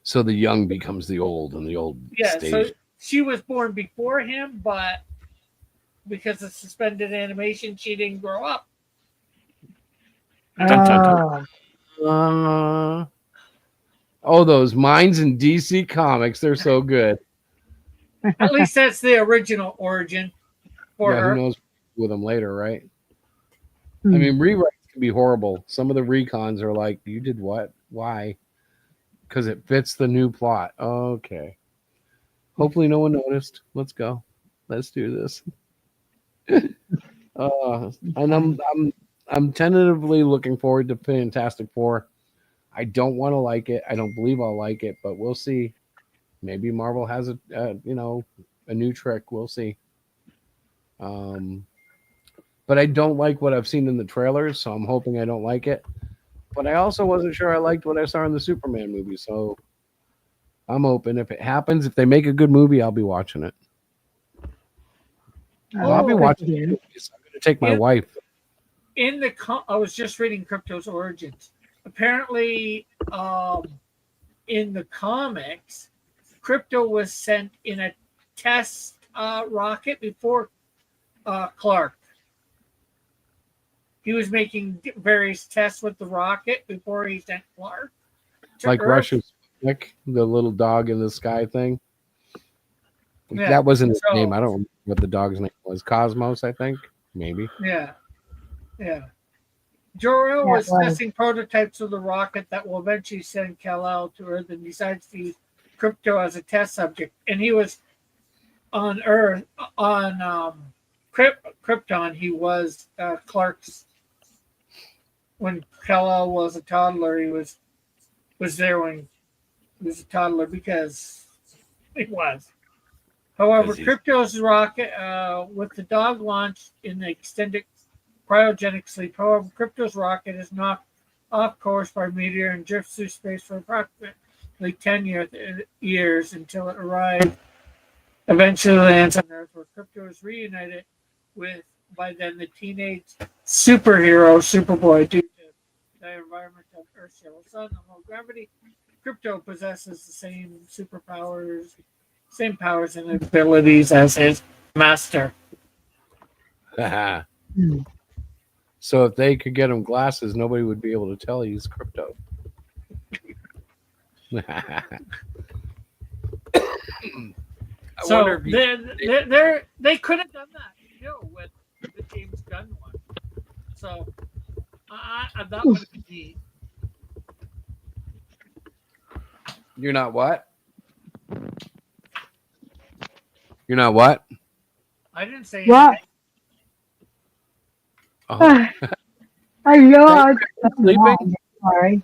So the young becomes the old, and the old stays. So she was born before him, but because of suspended animation, she didn't grow up. Those minds in DC Comics, they're so good. At least that's the original origin for her. Who knows with them later, right? I mean, rewrites can be horrible. Some of the recons are like, you did what? Why? Because it fits the new plot. Okay. Hopefully, no one noticed. Let's go. Let's do this. And I'm tentatively looking forward to Fantastic Four. I don't want to like it. I don't believe I'll like it, but we'll see. Maybe Marvel has a new trick. We'll see. But I don't like what I've seen in the trailers, so I'm hoping I don't like it. But I also wasn't sure I liked what I saw in the Superman movie, so I'm open. If it happens, if they make a good movie, I'll be watching it. I'll be watching it. I'm going to take my wife. I was just reading Crypto's origins. Apparently, in the comics, Crypto was sent in a test rocket before Clark. He was making various tests with the rocket before he sent Clark. Like Earth. Russia's Nick, the little dog in the sky thing. Yeah. That wasn't his name. I don't remember what the dog's name was. Cosmos, I think. Maybe. Yeah. Jor-El was testing prototypes of the rocket that will eventually send Kal-El to Earth, and decides to use Crypto as a test subject. And he was on Earth, on Krypton. He was Clark's. When Kal-El was a toddler, he was there when he was a toddler, because he was. However, Crypto's rocket, with the dog launched in the extended cryogenic sleep. However, Crypto's rocket is knocked off course by a meteor and drifts through space for approximately 10 years until it arrives. Eventually lands on Earth, where Crypto is reunited with, by then, the teenage superhero Superboy due to the environment of Earth's yellow sun and low gravity. Crypto possesses the same powers and abilities as his master. So if they could get him glasses, nobody would be able to tell he's Crypto. So they could have done that with the James Gunn one. So that would be. You're not what? You're not what? I didn't say what. Oh. I yawned. Sleeping? Sorry.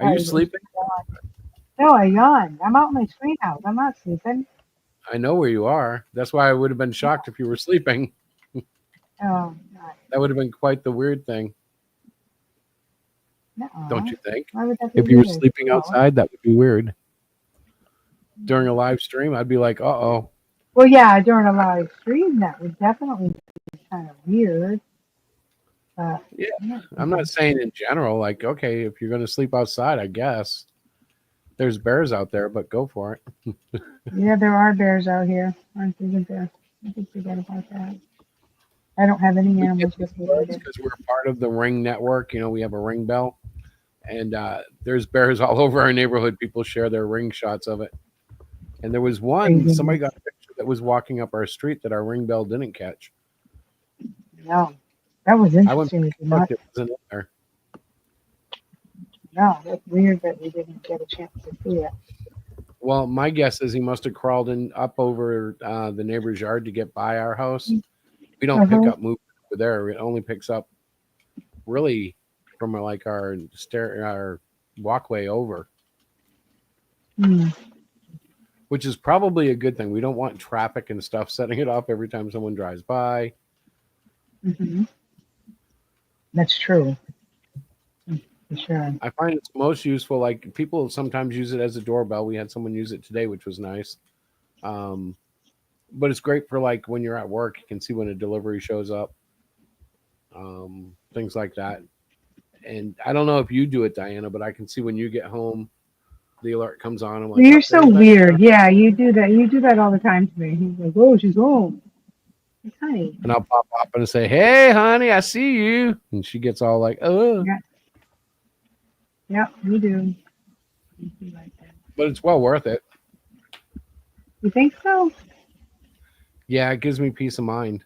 Are you sleeping? No, I yawned. I'm out in my screen house. I'm not sleeping. I know where you are. That's why I would have been shocked if you were sleeping. Oh, that would have been quite the weird thing. Nuh-uh. Don't you think? Why would that be if you were weird? sleeping outside, that would be weird. During a live stream, I'd be like, uh-oh. Well, yeah, during a live stream, that would definitely be kind of weird. Yeah, I'm not saying in general, like, okay, if you're going to sleep outside, I guess. There's bears out there, but go for it. Yeah, there are bears out here. I think forget about that. I don't have any animals with me. Because we're part of the Ring Network. You know, we have a Ring bell. And there's bears all over our neighborhood. People share their Ring shots of it. And there was one, somebody got a picture that was walking up our street that our Ring bell didn't catch. No, that was interesting. It wasn't in there. No, that's weird that we didn't get a chance to see it. Well, my guess is he must have crawled in up over the neighbor's yard to get by our house. We don't pick up movement over there. It only picks up really from our walkway over. Which is probably a good thing. We don't want traffic and stuff setting it off every time someone drives by. That's true. For sure. I find it's most useful. Like, people sometimes use it as a doorbell. We had someone use it today, which was nice. But it's great for, like, when you're at work, you can see when a delivery shows up. Things like that. And I don't know if you do it, Diana, but I can see when you get home, the alert comes on. I'm like, you're so weird. Yeah, you do that. You do that all the time to me. He's like, oh, she's home. It's honey. And I'll pop up and say, hey, honey, I see you. And she gets all like, oh. Yeah, we do. But it's well worth it. You think so? Yeah, it gives me peace of mind.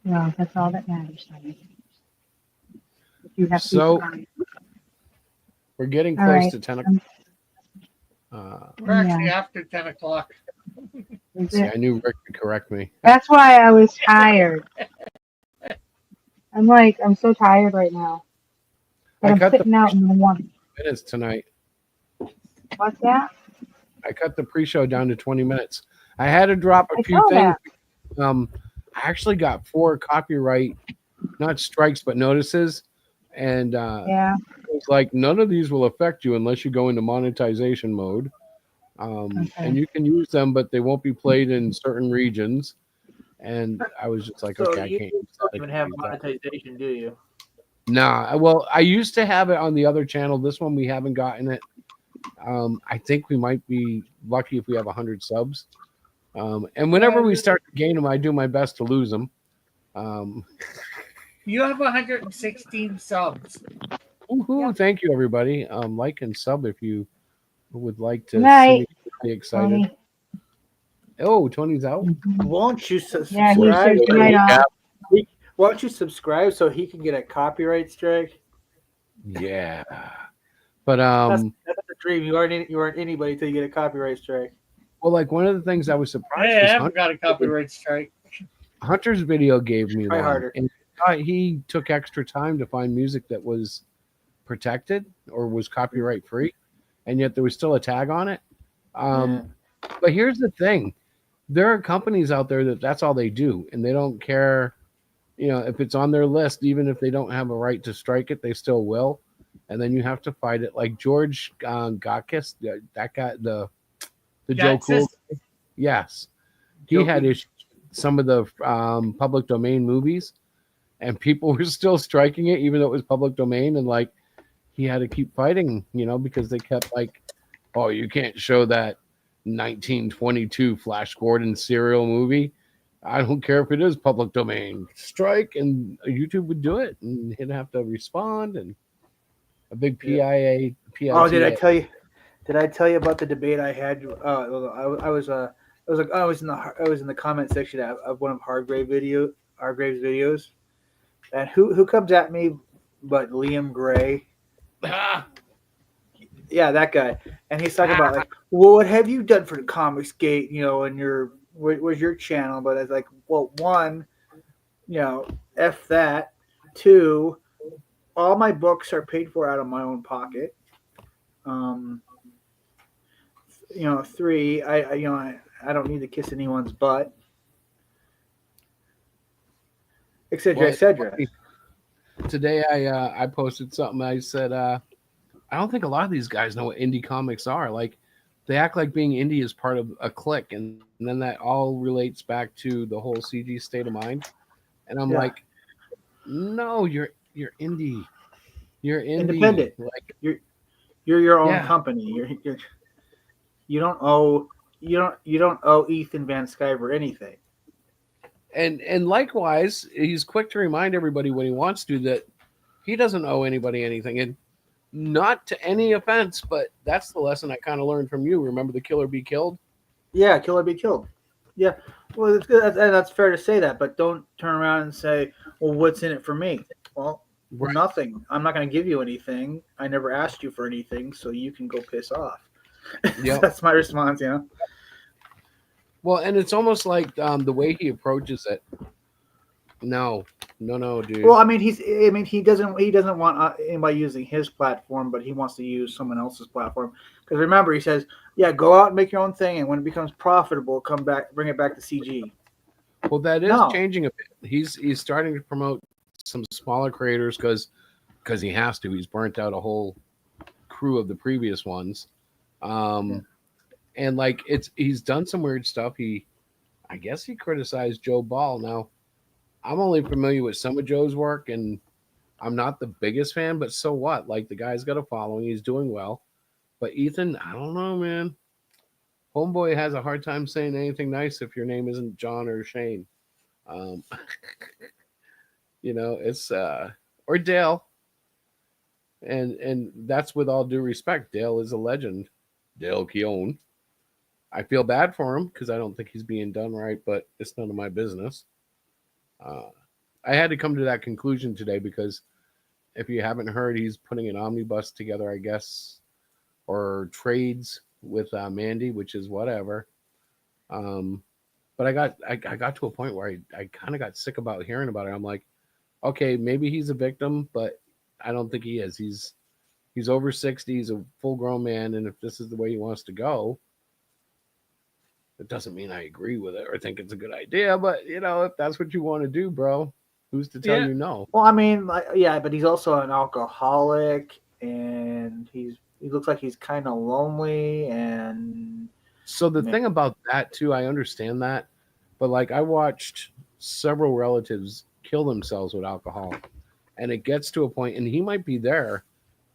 Well, that's all that matters, honey. If you have so peace of mind. we're getting close to 10 o'clock. We're actually Yeah. after 10 o'clock. Is See, it? I knew Rick would correct me. That's why I was tired. I'm so tired right now. But I I'm cut the sitting out in the warm. minutes tonight. What's that? I cut the pre-show down to 20 minutes. I had to drop a I few saw things. that. I actually got 4 copyright, not strikes, but notices. And Yeah. it was like, none of these will affect you unless you go into monetization mode. And Okay. you can use them, but they won't be played in certain regions. And I was just like, So okay, I you can't use don't that. I even can't have use that. monetization, do you? Nah, well, I used to have it on the other channel. This one we haven't gotten it. I think we might be lucky if we have 100 subs. And whenever we start to gain them, I do my best to lose them. You have 116 subs. Woohoo! Thank you, everybody. Like and sub if you would like Good to see night, me be excited. Tony. Oh, Tony's out. Won't you Yeah, he subscribe? said good night all. Won't you subscribe so he can get a copyright strike? Yeah, but That's the dream. You aren't anybody until you get a copyright strike. well, like one of the things I was surprised Hey, I was haven't got a copyright strike. Hunter's video gave me Try one, harder. and he took extra time to find music that was protected or was copyright free, and yet there was still a tag on it. But here's the thing: there are companies out there that's all they do, and they don't care. You know, if it's on their list, even if they don't have a right to strike it, they still will. And then you have to fight it. Like George Gakis, that guy, the Joe Cool. Yes, he had issues with some of the public domain movies, and people were still striking it, even though it was public domain. And like, he had to keep fighting, you know, because they kept like, oh, you can't show that 1922 Flash Gordon serial movie. I don't care if it is public domain. Strike, and YouTube would do it, and he'd have to respond, and a big PIA. Oh, did I tell you? Did I tell you about the debate I had? I was in the comment section of one of Hargrave's videos, and who comes at me but Liam Gray? Yeah, that guy. And he's talking about like, well, what have you done for the Comics Gate? You know, and what was your channel? But it's like, well, one, you know, F that. Two, all my books are paid for out of my own pocket. You know, three, I don't need to kiss anyone's butt, etc., etc. Today I posted something. I said I don't think a lot of these guys know what indie comics are. Like, they act like being indie is part of a clique, and then that all relates back to the whole CG state of mind. And I'm like, no, you're indie. You're indie. Independent. Like, you're your own company. You don't owe Ethan Van Sciver anything. And likewise, he's quick to remind everybody when he wants to that he doesn't owe anybody anything. And not to any offense, but that's the lesson I kind of learned from you. Remember the Kill or Be Killed? Yeah, Kill or Be Killed. Yeah, well, it's good. That's fair to say that, but don't turn around and say, "Well, what's in it for me?" Well, nothing. I'm not going to give you anything. I never asked you for anything, so you can go piss off. Yeah, that's my response. You know. Well, and it's almost like the way he approaches it. No, dude. Well, I mean, he doesn't want anybody using his platform, but he wants to use someone else's platform. Because remember, he says, "Yeah, go out and make your own thing, and when it becomes profitable, come back, bring it back to CG." Well, that is changing a bit. He's starting to promote some smaller creators because he has to. He's burnt out a whole crew of the previous ones, and like he's done some weird stuff. I guess he criticized Joe Ball. Now, I'm only familiar with some of Joe's work, and I'm not the biggest fan, but so what? Like, the guy's got a following. He's doing well. But Ethan, I don't know, man. Homeboy has a hard time saying anything nice if your name isn't John or Shane. You know, it's or Dale. And that's with all due respect. Dale is a legend. Dale Keown. I feel bad for him because I don't think he's being done right, but it's none of my business. I had to come to that conclusion today because if you haven't heard, he's putting an omnibus together, I guess, or trades with Mandy, which is whatever. But I got to a point where I kind of got sick about hearing about it. I'm like, okay, maybe he's a victim, but I don't think he is. He's over 60. He's a full grown man, and if this is the way he wants to go, it doesn't mean I agree with it or think it's a good idea. But if that's what you want to do, bro, who's to tell you no? Well, I mean, yeah, but he's also an alcoholic, and he looks like he's kind of lonely. And so the thing about that too, I understand that, but like I watched several relatives kill themselves with alcohol, and it gets to a point, and he might be there,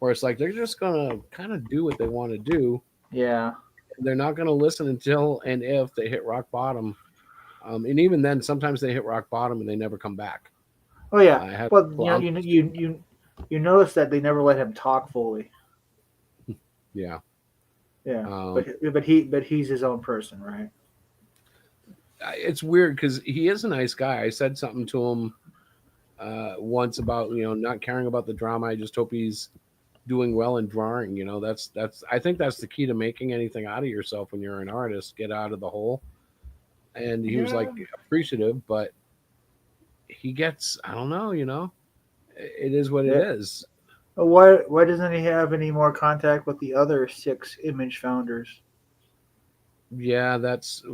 where it's like they're just gonna kind of do what they want to do. Yeah. They're not going to listen until and if they hit rock bottom. And even then, sometimes they hit rock bottom and they never come back. Oh yeah. Well, you notice that they never let him talk fully. Yeah. Yeah. But he's his own person, right? It's weird because he is a nice guy. I said something to him once about not caring about the drama. I just hope he's doing well in drawing. That's I think that's the key to making anything out of yourself when you're an artist. Get out of the hole. And he was like appreciative, but he gets, I don't know, it is what it is. Why doesn't he have any more contact with the other 6 image founders? Yeah, that's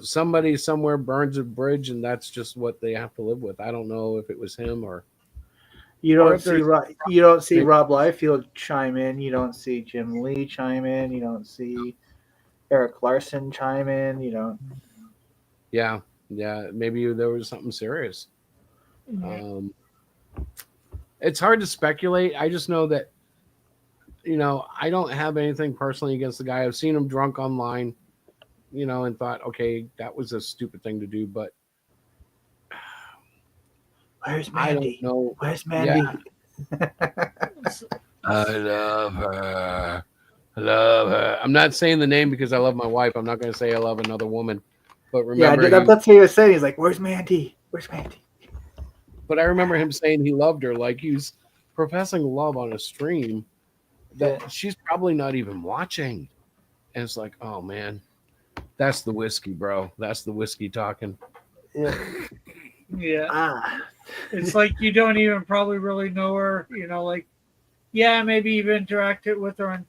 somebody somewhere burns a bridge, and that's just what they have to live with. I don't know if it was him or you don't see Rob Liefeld chime in. You don't see Jim Lee chime in. You don't see Eric Larson chime in. You don't. Yeah, maybe there was something serious. It's hard to speculate. I just know that I don't have anything personally against the guy. I've seen him drunk online, and thought, okay, that was a stupid thing to do, but where's Mandy? I don't know. Where's Mandy? Yeah. I love her. I love her. I'm not saying the name because I love my wife. I'm not going to say I love another woman. But remember, that's what he was saying. He's like, "Where's Mandy? Where's Mandy?" But I remember him saying he loved her, like he's professing love on a stream that she's probably not even watching. And it's like, oh man, that's the whiskey, bro. That's the whiskey talking. Yeah. Yeah. It's like you don't even probably really know her, like, yeah, maybe you've interacted with her on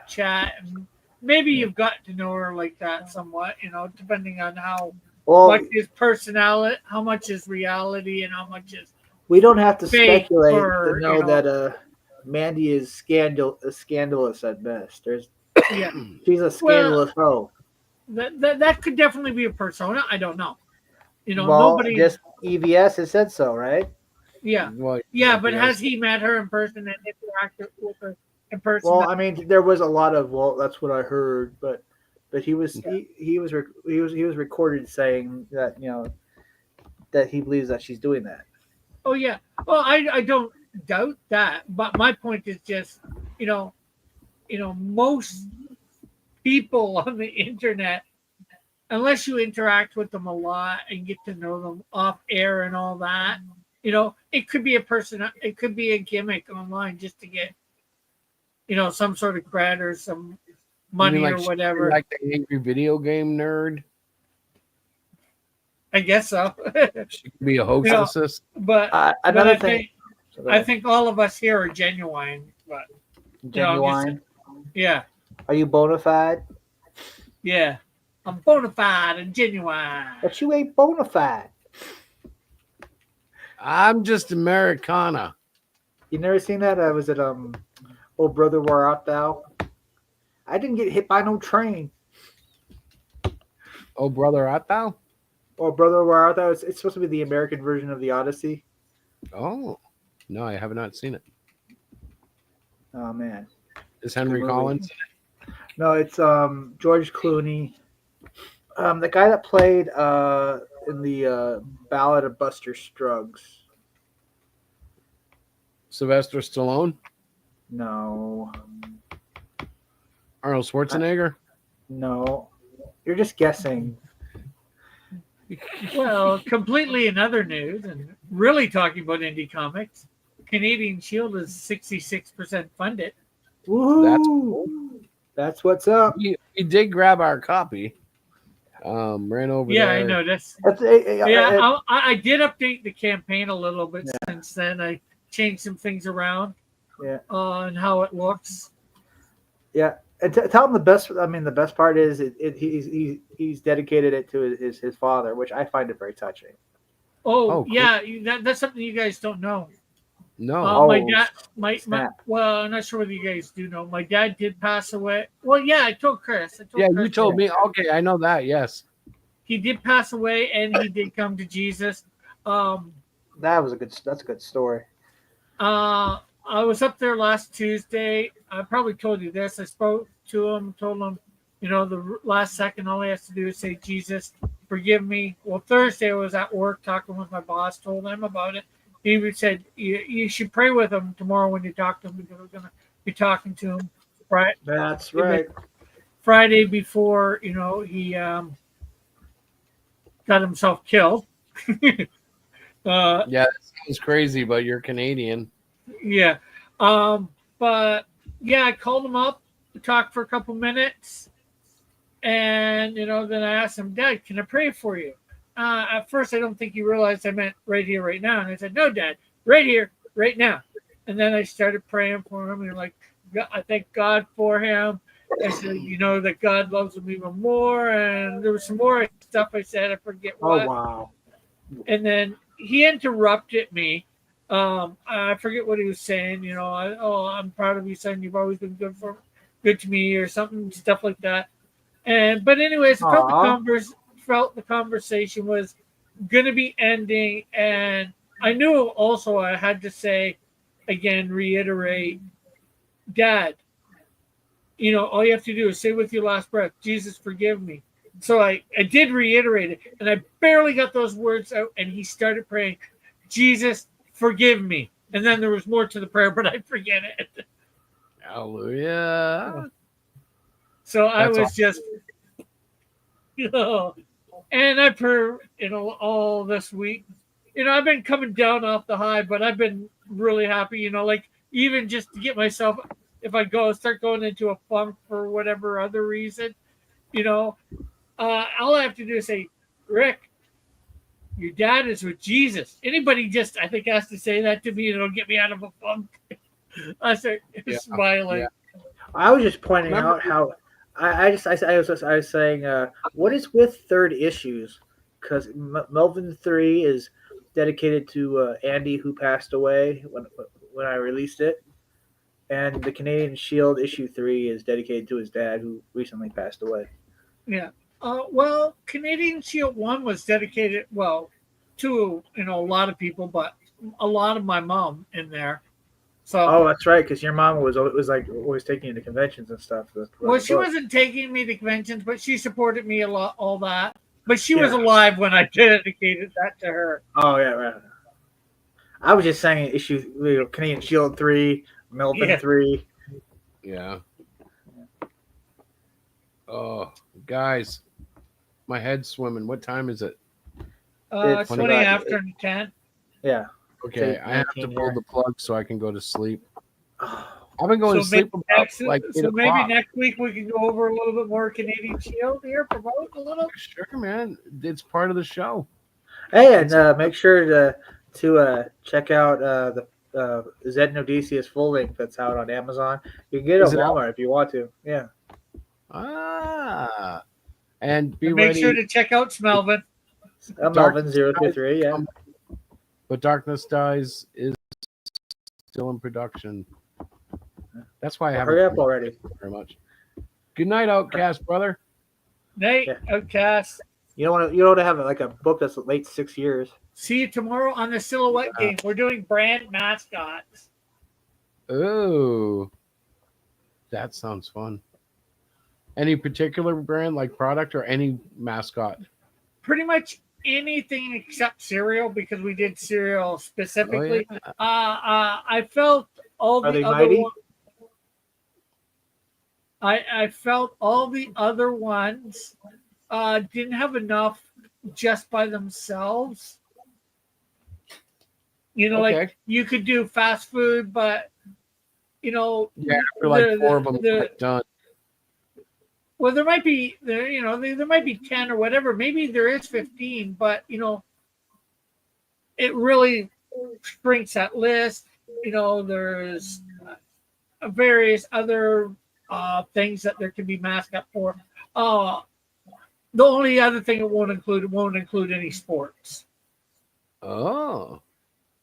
chat, and maybe you've got to know her like that somewhat, depending on how much is personality, how much is reality, and how much is we don't have to speculate to know that Mandy is scandalous at best. She's a scandalous hoe. That could definitely be a persona. I don't know. Nobody just EVS has said so, right? Yeah. Well, but has he met her in person and interacted with her in person? Well, I mean, there was a lot of that's what I heard, but he was recorded saying that that he believes that she's doing that. Oh yeah. Well, I don't doubt that, but my point is just most people on the internet, unless you interact with them a lot and get to know them off air and all that, it could be a person, it could be a gimmick online just to get, some sort of cred or some money or whatever. Like the angry video game nerd. I guess so. She could be a hostess. But another thing. I think all of us here are genuine. But genuine. Yeah. Are you bona fide? Yeah. I'm bona fide and genuine. But you ain't bona fide. I'm just Americana. You never seen that? I was at Oh Brother, Where Art Thou? I didn't get hit by no train. Oh Brother, Art Thou? Oh Brother, Where Art Thou? It's supposed to be the American version of the Odyssey. Oh. No, I have not seen it. Oh man. Is Henry Collins? No, it's George Clooney. The guy that played in the Ballad of Buster Scruggs. Sylvester Stallone? No. Arnold Schwarzenegger? No. You're just guessing. Well, completely in other news, and really talking about indie comics, Canadian Shield is 66% funded. Woohoo! That's cool. That's what's up. We did grab our copy. Ran over Yeah, there. I know that's. That's I did update the campaign a little bit since then. I changed some things around. Yeah. On how it looks. Yeah. And tell him the best. I mean, the best part is he's dedicated it to his father, which I find it very touching. Oh, cool. yeah, that's something you guys don't know. No. My dad, my well, I'm not sure whether you guys do know. My dad did pass away. Well, yeah, I told Chris. Yeah, Chris you told me. Okay, I know that. Yes. He did pass away, and he did come to Jesus. That's a good story. I was up there last Tuesday. I probably told you this. I spoke to him, told him, the last second, all he has to do is say, Jesus, forgive me. Well, Thursday I was at work talking with my boss, told him about it. He said, you should pray with him tomorrow when you talk to him because we're going to be talking to him. Right? That's right. Friday before, he got himself killed. Yeah, that sounds crazy, but you're Canadian. Yeah. But yeah, I called him up, talked for a couple minutes, and then I asked him, Dad, can I pray for you? At first I don't think he realized I meant right here, right now. And I said, no, Dad, right here, right now. And then I started praying for him, and I thank God for him. I said, that God loves him even more. And there was some more stuff I said, I forget what. Oh, wow. And then he interrupted me. I forget what he was saying. I'm proud of you, son. You've always been good to me, or something, stuff like that. But anyways, I felt the conversation was going to be ending, and I knew also I had to say, again, reiterate, Dad, all you have to do is say with your last breath, Jesus, forgive me. So I did reiterate it, and I barely got those words out, and he started praying, Jesus, forgive me. And then there was more to the prayer, but I forget it. Hallelujah. So I was just, and I pray, all this week. I've been coming down off the high, but I've been really happy, even just to get myself, if I start going into a funk for whatever other reason, all I have to do is say, Rick, your dad is with Jesus. Anybody just, I think, has to say that to me, and it'll get me out of a funk. I start smiling. Yeah. I was just pointing out how I was saying, what is with third issues? Because Melvin 3 is dedicated to Andy, who passed away when I released it, and the Canadian Shield issue 3 is dedicated to his dad, who recently passed away. Yeah. Well, Canadian Shield 1 was dedicated, to, a lot of people, but a lot of my mom in there. So. That's right, because your mom was always taking you to conventions and stuff. Well, she wasn't taking me to conventions, but she supported me a lot, all that. But she was alive when I dedicated that to her. Oh, yeah, right. I was just saying Canadian Shield 3, Melvin 3. Yeah. Oh, guys, my head's swimming. What time is it? 20 after 10. Yeah. Okay, I have to pull the plug so I can go to sleep. I've been going to sleep about maybe next week we can go over a little bit more Canadian Shield here, promote a little. Sure, man. It's part of the show. Hey, and make sure to check out the Zed and Odysseus full length that's out on Amazon. You can get it at Walmart if you want to. Yeah. And make sure to check out Smelvin. Melvin 033, yeah. But Darkness Dies is still in production. That's why I haven't. Hurry up already. Thank you very much. Good night, Outcast, brother. Night, Outcast. You don't want to have like a book that's late 6 years. See you tomorrow on the Silhouette Game. We're doing brand mascots. Oh, that sounds fun. Any particular brand, like product, or any mascot? Pretty much anything except cereal, because we did cereal specifically. Oh, yeah. I felt all Are the they other mighty? I felt all the other ones didn't have enough just by themselves. Like you could do fast food, but yeah, after like 4 of them, done. Well, there might be there might be 10 or whatever. Maybe there is 15, but it really shrinks that list. There's various other things that there can be mascot for. Uh, the only other thing it won't include any sports. Oh,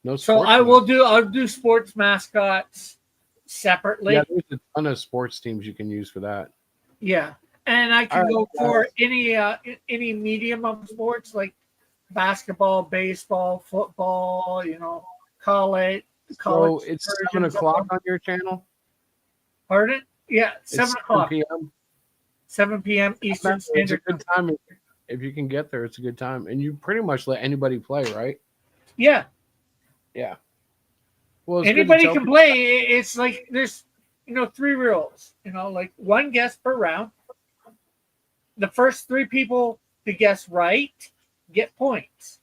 no So sports. I'll do sports mascots separately. Yeah, there's a ton of sports teams you can use for that. Yeah, and I can All go right, for any medium of sports like basketball, baseball, football. College. So it's versions of 7 o'clock them. on your channel. Pardon? Yeah, It's 7 o'clock. 7 p.m. 7 p.m. Eastern It's a Standard good Time. time if you can get there. It's a good time, and you pretty much let anybody play, right? Yeah, Yeah. Well, it's good to anybody tell can people. play. It's like there's 3 rules. Like 1 guess per round. The first 3 people to guess right get points,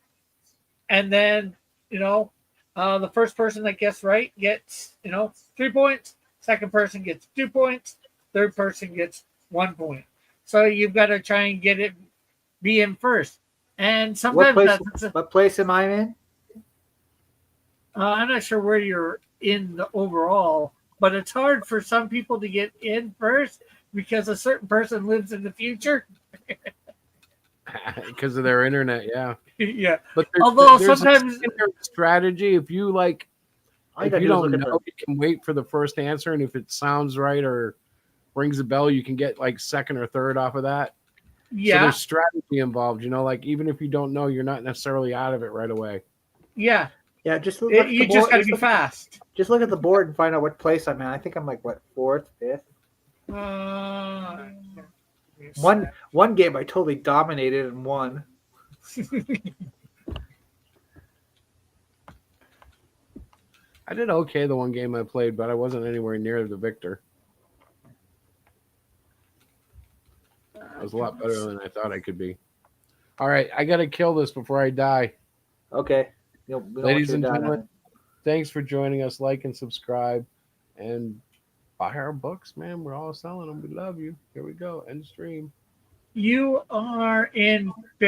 and then the first person that gets right gets 3 points. Second person gets 2 points. Third person gets 1 point. So you've got to try and be in first. And What sometimes place? that's What place am I in? I'm not sure where you're in the overall, but it's hard for some people to get in first because a certain person lives in the future. Because of their internet, yeah. Yeah. But Although there's a sometimes standard strategy. If you All you if gotta you do is don't look at know, you can wait for the first answer, and if it sounds right or rings a bell, you can get like second or third off of that. So yeah, there's strategy involved. Like even if you don't know, you're not necessarily out of it right away. yeah. Yeah, just look at the You just board. got to be fast. Just look at the board and find out what place I'm in. I think I'm like what, 4th, 5th. One game I totally dominated and won. I did okay the one game I played, but I wasn't anywhere near the victor. I was a lot better than I thought I could be. All right, I got to kill this before I die. Okay. We don't want Ladies you to and die on gentlemen, it. thanks for joining us. Like and subscribe and buy our books, man. We're all selling them. We love you. Here we go. End stream. You are in fifth.